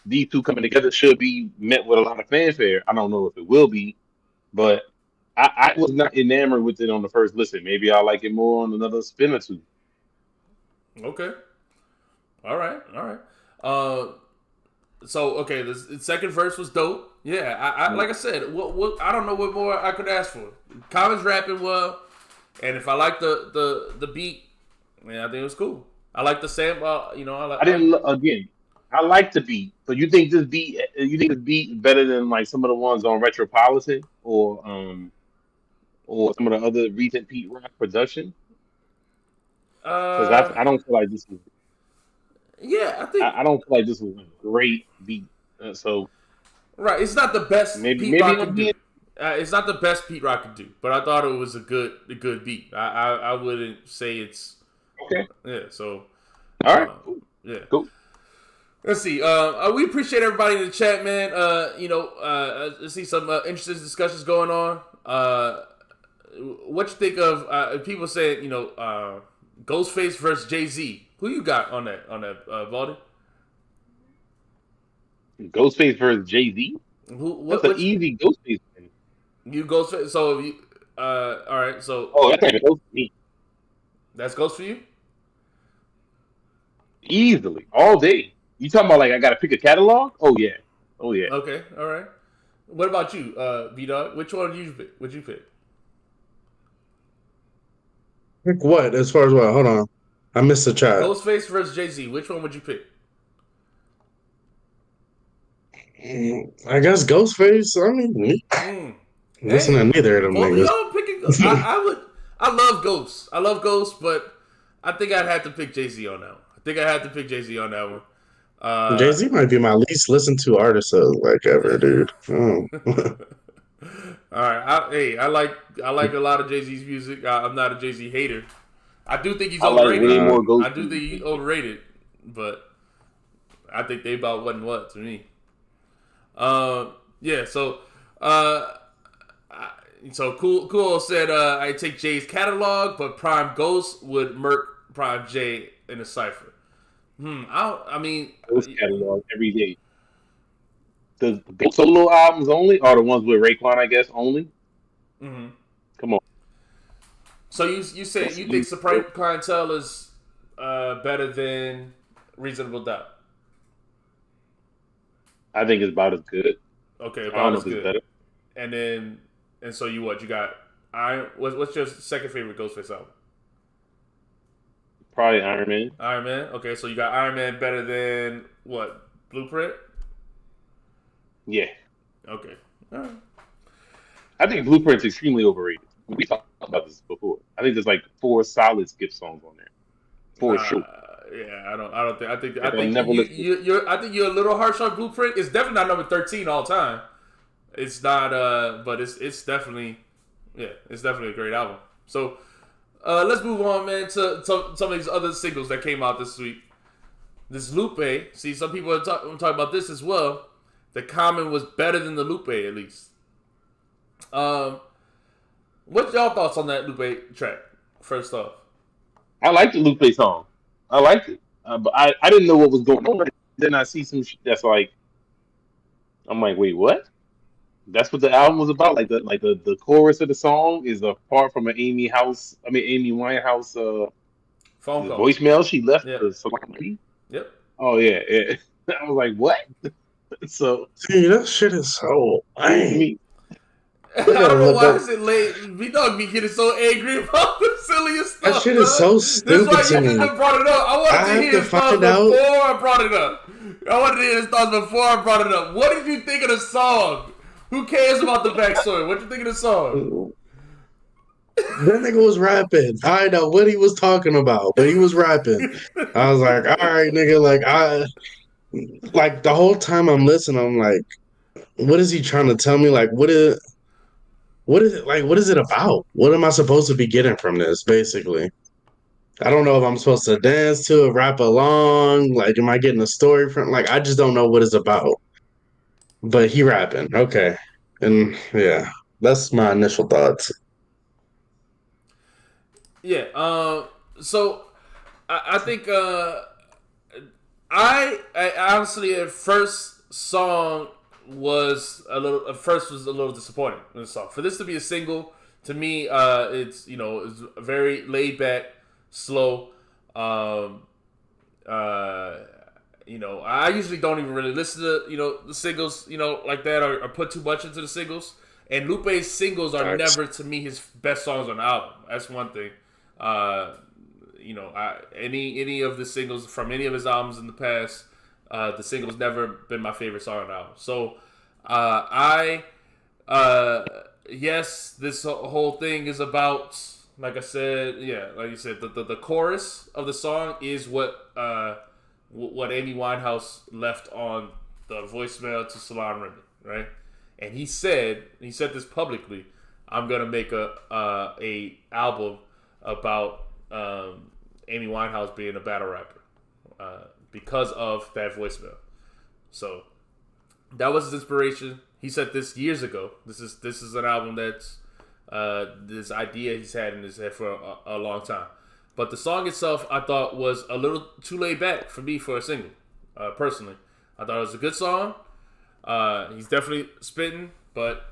these two coming together should be met with a lot of fanfare. I don't know if it will be, but I was not enamored with it on the first listen. Maybe I'll like it more on another spin or two. Okay. All right. So okay, the second verse was dope. Yeah, I like I said, what I don't know what more I could ask for. Common's rapping well, and if I like the beat, man, I think it was cool. I like the sample. I like the beat, but you think this beat is better than like some of the ones on Retropolitan or some of the other recent Pete Rock production? Because I don't feel like this is. Yeah, I think I don't feel like this was a great beat. Right, it's not the best maybe Rock could do. It's not the best Pete Rock could do, but I thought it was a good beat. I wouldn't say it's okay. Yeah, so all right, yeah, cool. Let's see. We appreciate everybody in the chat, man. I see some interesting discussions going on. What you think of people saying, Ghostface versus Jay-Z? Who you got on that Valdi? Ghostface versus Jay-Z? That's an easy Ghostface thing. You Ghostface. So you all right. So that's not Ghost for me. That's Ghost for you? Easily, all day. You talking about like I gotta pick a catalog? Oh yeah. Okay, all right. What about you, V-Dog? Which one would you pick? Pick what? As far as what? Hold on. I missed the chat. Ghostface versus Jay-Z. Which one would you pick? I guess Ghostface. I mean, listen to neither of them niggas. Y'all picking I love Ghost. I love Ghost, but I think I'd have to pick Jay-Z on that one. Jay-Z might be my least listened to artist ever, dude. Oh. All right. I like a lot of Jay-Z's music. I'm not a Jay-Z hater. I do think he's overrated. I do think he's overrated, but I think they about what to me. Yeah. So, Cool said I take Jay's catalog, but Prime Ghost would murk Prime Jay in a cipher. Ghost catalog every day. The solo albums only, or the ones with Raekwon, I guess, only. Mm-hmm. Come on. So you say you think Supreme Clientele is better than Reasonable Doubt? I think it's about as good. Okay, about as good. Better. And so you got Iron? What's your second favorite Ghostface album? Probably Iron Man. Iron Man. Okay, so you got Iron Man better than what? Blueprint? Yeah. Okay. All right. I think Blueprint's extremely overrated. We talked about this before. I think there's like 4 solid skip songs on there. 4 short. Yeah, I think you're a little harsh on Blueprint. It's definitely not number 13 all time. It's not but it's definitely a great album. So let's move on, man, to some of these other singles that came out this week. This Lupe, see, some people are talking about this as well. The Common was better than the Lupe, at least. What's y'all thoughts on that Lupe track? First off, I like the Lupe song. I liked it, but I didn't know what was going on. Then I see some shit that's like, I'm like, wait, what? That's what the album was about. Like the chorus of the song is a part from an Amy Winehouse phone call voicemail she left for somebody. Yep. Oh yeah. I was like, what? So see, that shit is so lame. I I gotta don't know look why up. is it late. B Dog be getting so angry about the silliest That stuff, shit is dog. so This is stupid why to you me. just brought it up. I wanted I to have hear to his thoughts find out. before I brought it up. I wanted to hear his thoughts before I brought it up. What did you think of the song? Who cares about the backstory? What did you think of the song? That nigga was rapping. I know what he was talking about, but he was rapping. I was like, all right, nigga, like the whole time I'm listening, I'm like, what is he trying to tell me? Like, what is it like? What is it about? What am I supposed to be getting from this? Basically, I don't know if I'm supposed to dance to it, rap along. Like, am I getting a story from? Like, I just don't know what it's about. But he rapping, okay, and yeah, that's my initial thoughts. Yeah. So I think I honestly at first song was a little at first was a little disappointing in the song. For this to be a single, to me, it's it's very laid back, slow. Um, uh, I usually don't even really listen to the singles like that or put too much into the singles. And Lupe's singles are Facts. never to me his best songs on the album. That's one thing. Uh, any of the singles from any of his albums in the past, the singles never been my favorite song on the album. So I yes, this whole thing is about, like I said, yeah, like you said, the chorus of the song is what Amy Winehouse left on the voicemail to Salon Remy, right? And he said this publicly. I'm gonna make a album about Amy Winehouse being a battle rapper because of that voicemail. So that was his inspiration. He said this years ago. This is an album that's this idea he's had in his head for a long time. But the song itself, I thought, was a little too laid back for me for a single. Personally, I thought it was a good song. He's definitely spitting, but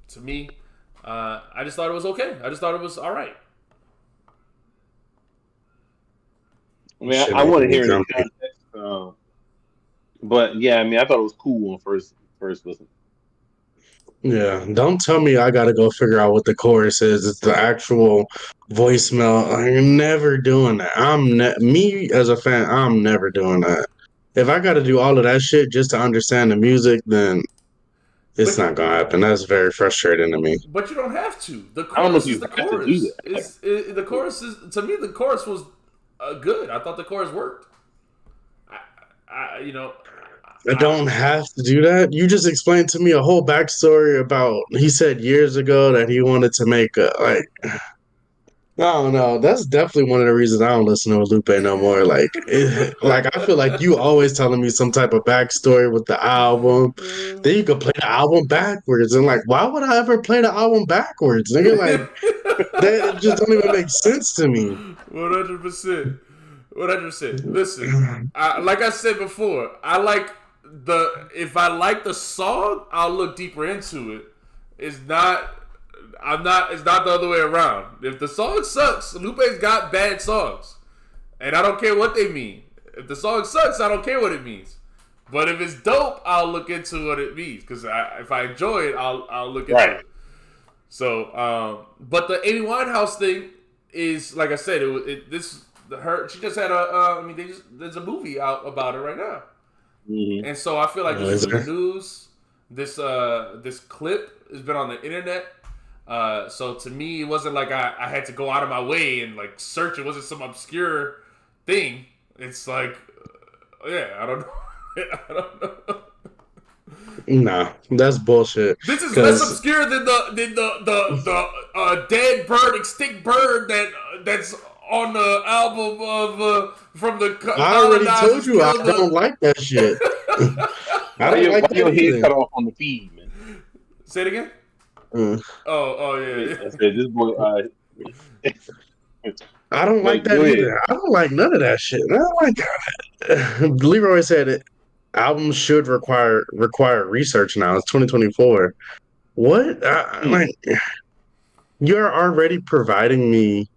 to me, I just thought it was okay. I just thought it was all right. I mean, Shit I want to making me hear the grumpy. context. But yeah, I mean, I thought it was cool on first listen. Yeah, don't tell me I gotta go figure out what the chorus is. It's the actual voicemail. I'm never doing that. Me as a fan. I'm never doing that. If I got to do all of that shit just to understand the music, then it's But not gonna happen. That's very frustrating to me. But you don't have to. The I don't know if chorus is you the have to do chorus. that. The chorus is, to me, the chorus was good. I thought the chorus worked. I you know I I don't have to do that. You just explained to me a whole backstory about. He said years ago that he wanted to make a like. I don't know. That's definitely one of the reasons I don't listen to Lupe no more. Like I feel like you always telling me some type of backstory with the album. Then you could play the album backwards, and like, why would I ever play the album backwards? Nigga, like that just don't even make sense to me. 100%. 100%. Listen, like I said before, I like if I like the song, I'll look deeper into it. It's not. I'm not. It's not the other way around. If the song sucks, Lupe's got bad songs, and I don't care what they mean. If the song sucks, I don't care what it means. But if it's dope, I'll look into what it means. Because if I enjoy it, I'll look into Right. it. So, but the Amy Winehouse thing is, like I said, she just had there's a movie out about it right now, Hmm. and so I feel like Oh, this is is in the there? news. This clip has been on the internet. So to me, it wasn't like I had to go out of my way and like search. It wasn't some obscure thing. It's like, yeah, I don't know. I don't know. Nah, that's bullshit. This is less Because obscure than the dead bird, extinct bird that's on the album of from the I already told colonizers you I killed don't the. like that shit. I Why don't your like why that your head either. cut off on the feed, man? Say it again. Uh, Oh yeah. I said this boy. I don't like But that go ahead. either. I don't like none of that shit. I don't like that. Leroy said it. Albums should require research now. It's 2024. What? Hmm. Like you're already providing me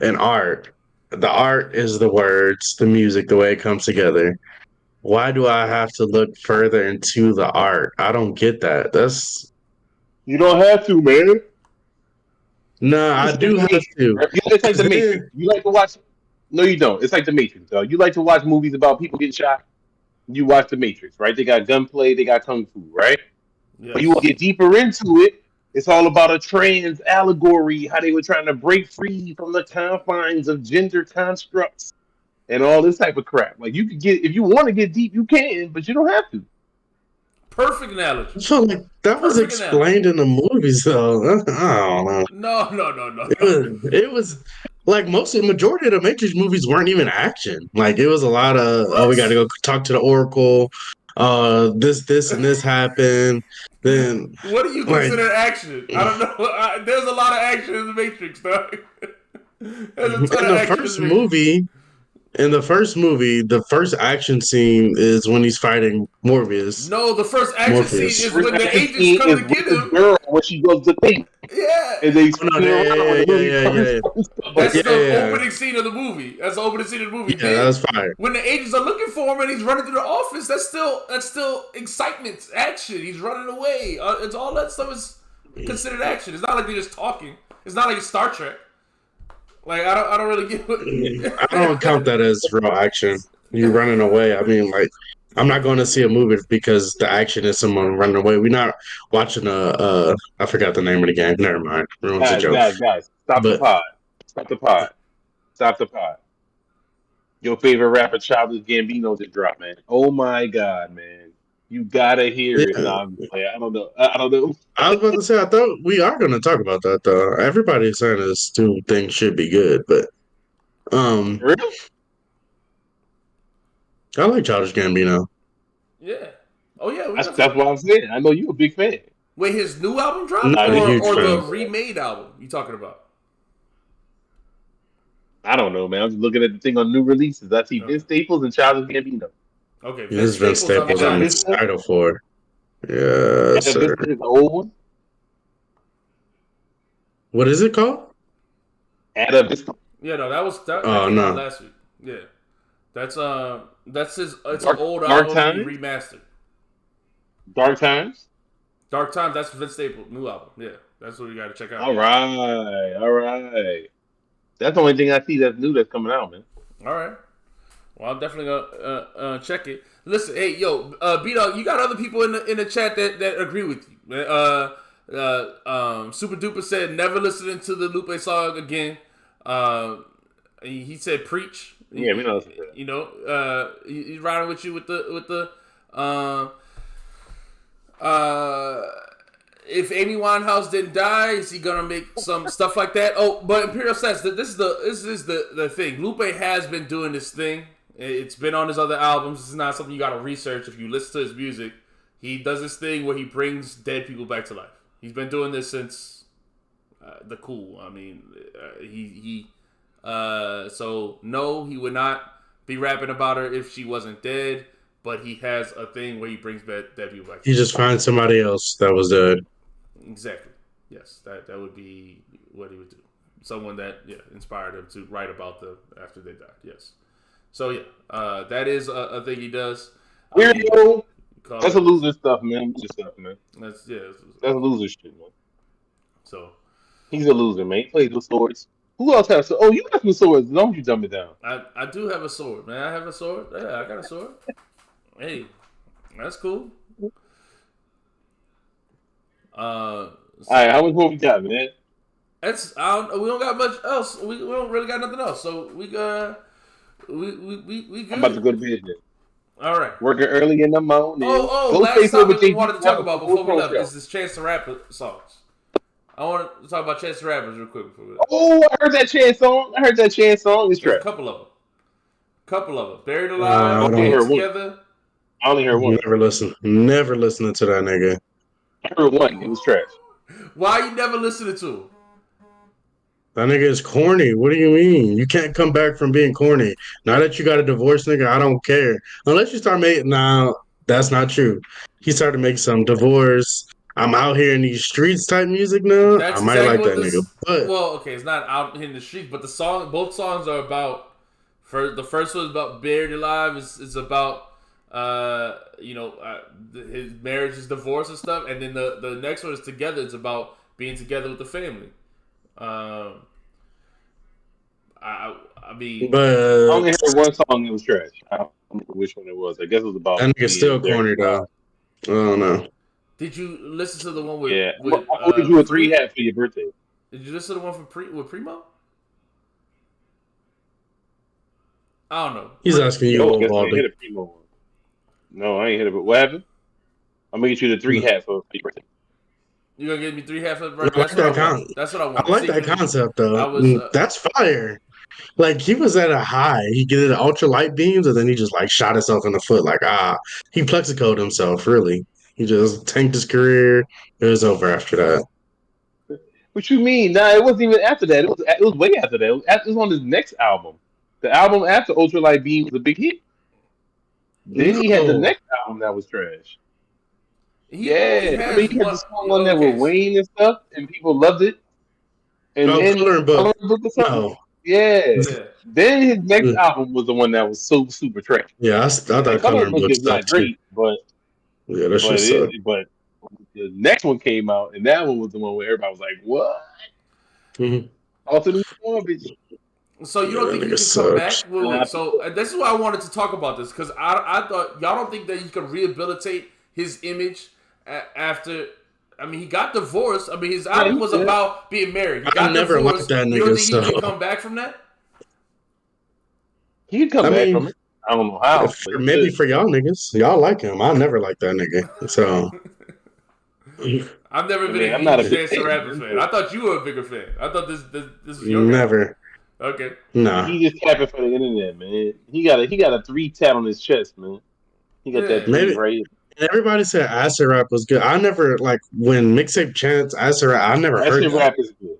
an art. The art is the words, the music, the way it comes together. Why do I have to look further into the art? I don't get that. You don't have to, man. Nah, I do have to. It's like 'Cause the then, Matrix. You like to watch? No, you don't. It's like the Matrix, though. You like to watch movies about people getting shot. You watch the Matrix, right? They got gunplay, they got kung fu, right? But you will Yes. get deeper into it. It's all about a trans allegory, how they were trying to break free from the confines of gender constructs and all this type of crap. Like you could get if you want to get deep, you can, but you don't have to. Perfect analogy. I felt like that was Perfect analogy. explained in the movies, though. I don't know. No, no, no, no, It no. was, it was like majority of the Matrix movies weren't even action. Like it was a lot of we got to What? go talk to the Oracle. This, and this happened. Then What do you like consider action? I don't know. There's a lot of action in the Matrix, dog. There's a ton in of the action in first the Matrix. movie, the first action scene is when he's fighting Morbius. No, the first action scene Morpheus. is First when the action agents scene come is to with get this him. girl when she goes to think Yeah. and they Oh, no, spin around when the movie yeah. first That's Yeah, the yeah. opening scene of the movie. That's the opening scene of the movie. Yeah, that was fire. When the agents are looking for him and he's running through the office, that's still excitement, action. He's running away. It's all that stuff is considered action. It's not like they're just talking. It's not like it's Star Trek. Like I don't really get. I don't count that as real action. You running away. I mean, like, I'm not going to see a movie because the action is someone running away. We're not watching I forgot the name of the game. Never mind. Everyone's a joke. Guys, stop the But pod. Stop the pod. Stop the pod. Your favorite rapper, Childish Gambino, just dropped, man. Oh my god, man. You gotta hear it. yeah, Nah, I don't know. I don't know. I was about to say I thought we are going to talk about that though. Everybody's saying this two things should be good, but Really? I like Childish Gambino. Yeah. Oh yeah. That's what I'm saying. I know you a big fan. Wait, his new album I'm dropped not a huge or the fan. remade album? You talking about? I don't know, man. I'm just looking at the thing on new releases. I see Okay. Vince Staples and Childish Gambino. Okay, This is Vince Staples I'm on just- Title 4. Yes, This sir. is the old one. What is it called? Ada Vista. Yeah, no, that Oh, came out no. last week. Yeah, that's his. It's Dark- an old Dark album Times? he remastered. Dark Times. Dark Times. That's Vince Staples' new album. Yeah, that's what you got to check out. All right. That's the only thing I see that's new that's coming out, man. All right. Well, I'm definitely gonna check it. Listen, hey, yo, B-Dog, you got other people in the chat that agree with you. Super Duper said never listening to the Lupe song again. He said preach. Yeah, we know. You know, he's riding with you with the if Amy Winehouse didn't die, is he gonna make some stuff like that? Oh, but Imperial says that this is the thing. Lupe has been doing this thing. It's been on his other albums. This is not something you gotta research. If you listen to his music, he does this thing where he brings dead people back to life. He's been doing this since the Cool. I mean, so no, he would not be rapping about her if she wasn't dead. But he has a thing where he brings dead people back. You just find somebody else that was dead. Exactly. Yes, that would be what he would do. Someone that inspired him to write about them after they died. Yes. So yeah, that is a thing he does. Weirdo. That's a loser stuff, man. That's That's loser shit, man. So He's a loser, man. He plays with swords. Who else has? Oh, you got some swords. Don't you dumb it down? I do have a sword, man. I have a sword. Yeah, I got a sword. Hey, that's cool. All right, how much more we got, man? We don't got much else. We don't really got nothing else. So we good. I'm about to go to bed. Then. All right. Working early in the morning. Last topic we wanted to talk about before we left is this Chance the Rapper songs. I want to talk about Chance the Rappers real quick before we left. Oh, I heard that Chance song. It's There's trash. a couple of them. Buried Alive, I All don't- Together. I only heard one. Never listening to that nigga. I heard one. It was trash. Why you never listening to him? That nigga is corny. What do you mean? You can't come back from being corny. Now that you got a divorce, nigga, I don't care. Unless you start making... Nah, that's not true. He started to make some divorce. I'm out here in these streets type music now. That's I might exactly like what that this, nigga. But well, okay, it's not out in the streets, but both songs are about. The first one is about Buried Alive. It's about his marriage is divorce and stuff, and then the next one is Together. It's about being together with the family. I mean, I But only heard one song that was trash. I don't remember which one it was. I guess it was about that nigga's still being married. corny though. I don't know. did you listen to the one with Yeah, with I ordered you a 3 Free? hat for your birthday. Did you listen to the one with Primo? I don't know. He's asking you, Yo, I old guess I ain't hit Baldy. a Primo one. No, I ain't hit it. But what happened? I'm gonna get you the 3 hat for your birthday. You gonna give me 3 half of I like That's what I that want. That's what I I want. like that Secretly, concept though. I was. That's fire. Like he was at a high. He did ultra light beams, and then he just like shot himself in the foot. Like he plexicoed himself. Really, he just tanked his career. It was over after that. What you mean? Nah, it wasn't even after that. It was way after that. It was on his next album. The album after Ultralight Beam was a big hit. Then he had the No, next album that was trash. He only Yeah, I mean has he had one. the song on there Okay, with Wayne and stuff, and people loved it. And no then coloring book. Coloring Book or something. No, Yeah. yeah. Then his next album was the one that was so super trash. yeah, I And thought Coloring coloring Book book is not sucked too. great, but Yeah, that shit sucked. the next one came out, and that one was the one where everybody was like, "What? Mhm. Alternate garbage?" So you Yeah, don't that think he nigga can come back? sucks. Wait. So this is why I wanted to talk about this because I thought y'all don't think that you can rehabilitate his image after. I mean, he got divorced. I mean, his album was about being married. He I got never liked divorced. that You don't nigga. think he So can come back from that? He could come I back mean, from it. I don't know how, but he maybe could. for y'all niggas, y'all like him. I never liked that nigga. So I've never I been mean, a I'm not a huge big Chance the fan, Rapper man, fan. but I thought you were a bigger fan. I thought this was your guy. never. Okay. Nah. he just tapping for the internet, man. He got a 3 tat on his chest, man. He got that Yeah. 3 Maybe right. everybody said acid rap was good. I never like when mixtape chants acid rap. I never That heard shit that. rap is good.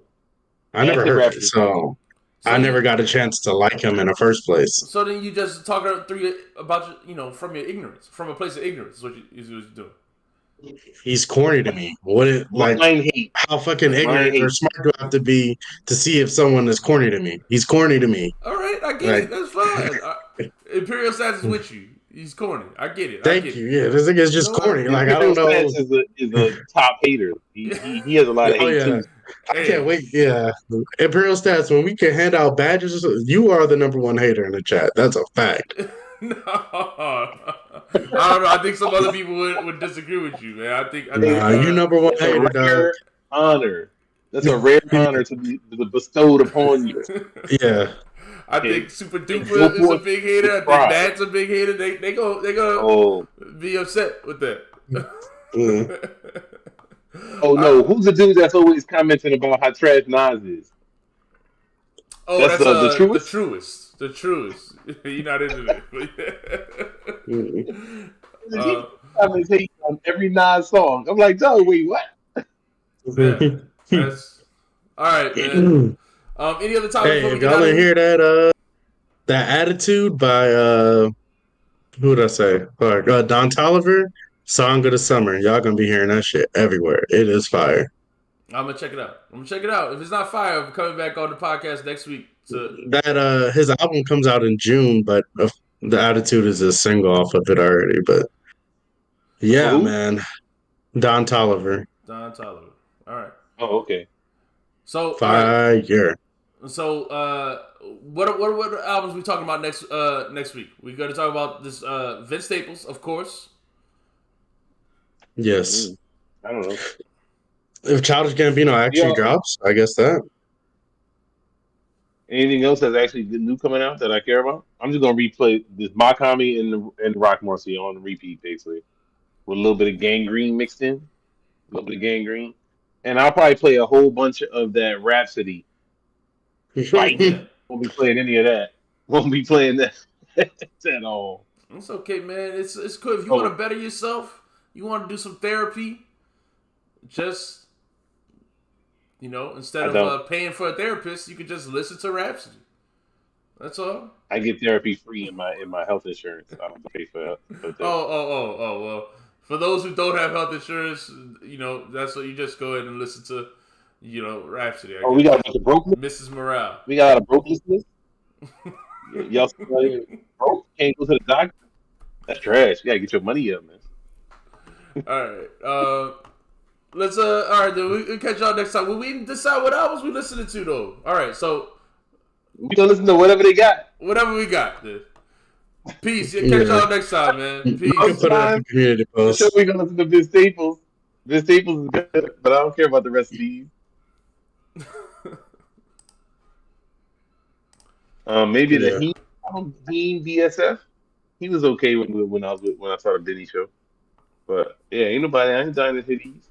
I never Acid heard rap it. is good. So So I never you. got a chance to like him in the first place. So then you just talk about from your ignorance, from a place of ignorance. Is what you're doing. He's corny to me. What it like? Blind hate. How fucking Blind ignorant or hate. smart do I have to be to see if someone is corny to me? He's corny to me. All right, I get it. Like, That's fine. Imperial Stats is with you. He's corny. I get it. thank you. Yeah, this nigga is You just know what? corny. Like I Imperial don't know. Stats is a top hater. He has a lot of Oh hate yeah. too. I Hey, can't wait. Yeah. Imperial Stats, when we can hand out badges, you are the number one hater in the chat. That's a fact. no, I don't know. I think some other people would disagree with you, man. I think Nah, you number one That's a hater, dog. rare honor. That's a rare honor to be bestowed upon you. Yeah. I Hey, think Super go Duper is a forth big hater. I with think pride. Nat's a big hater. They go Oh, be upset with that. Mm. oh no! Who's the dude that's always commenting about how trash Nas is? Oh, That's that's the the truest. truest. The truest. You're not into that. Mm. He commentating on every Nas song. I'm like, dog, wait, what? Yeah, that's all right, man. Any other topics Hey, before we if get y'all out of didn't here? hear that attitude by who would I say? Don Toliver, Song of the Summer. Y'all gonna be hearing that shit everywhere. It is fire. I'm gonna check it out. If it's not fire, I'm coming back on the podcast next week to. That his album comes out in June, but the attitude is a single off of it already. But For yeah, who? man, Don Toliver, Don Tyler. All right. Oh, okay. So all right. fire. So what albums we talking about next week? We're gonna talk about this Vince Staples, of course. Yes. I don't know. If Childish Gambino actually Yeah. drops, I guess that. Anything else that's actually good new coming out that I care about? I'm just gonna replay this Mach-Hommy and Rock Morsi on repeat, basically, with a little bit of Gangrene mixed in, a little bit of Gangrene, and I'll probably play a whole bunch of that Rhapsody. Fight. Yeah. Won't be playing any of that. Won't be playing that at all. It's okay, man. It's cool. If you want to better yourself, you want to do some therapy, just instead of paying for a therapist, you can just listen to Rhapsody. That's all. I get therapy free in my health insurance. I don't pay for that. Oh. Well, for those who don't have health insurance, that's what you just go ahead and listen to, Rhapsody. I guess. We got a broke list? Mrs. Morale. We got a broke list? Y'all broke? Can't go to the doctor? That's trash. You gotta get your money up, man. All right. Let's all right. Then we catch y'all next time. Will we decide what albums we listening to though? All right. So We gonna listen to whatever they got. whatever we got. Then. Peace. Catch Yeah. y'all next time, man. You Peace. can put it in the community For post. sure we gonna listen to Vince Staples. Vince Staples is good, but I don't care about the rest of these. Maybe the Heem BSF. He was okay when I saw the Benny show. But yeah, ain't nobody. I ain't dying to hit these.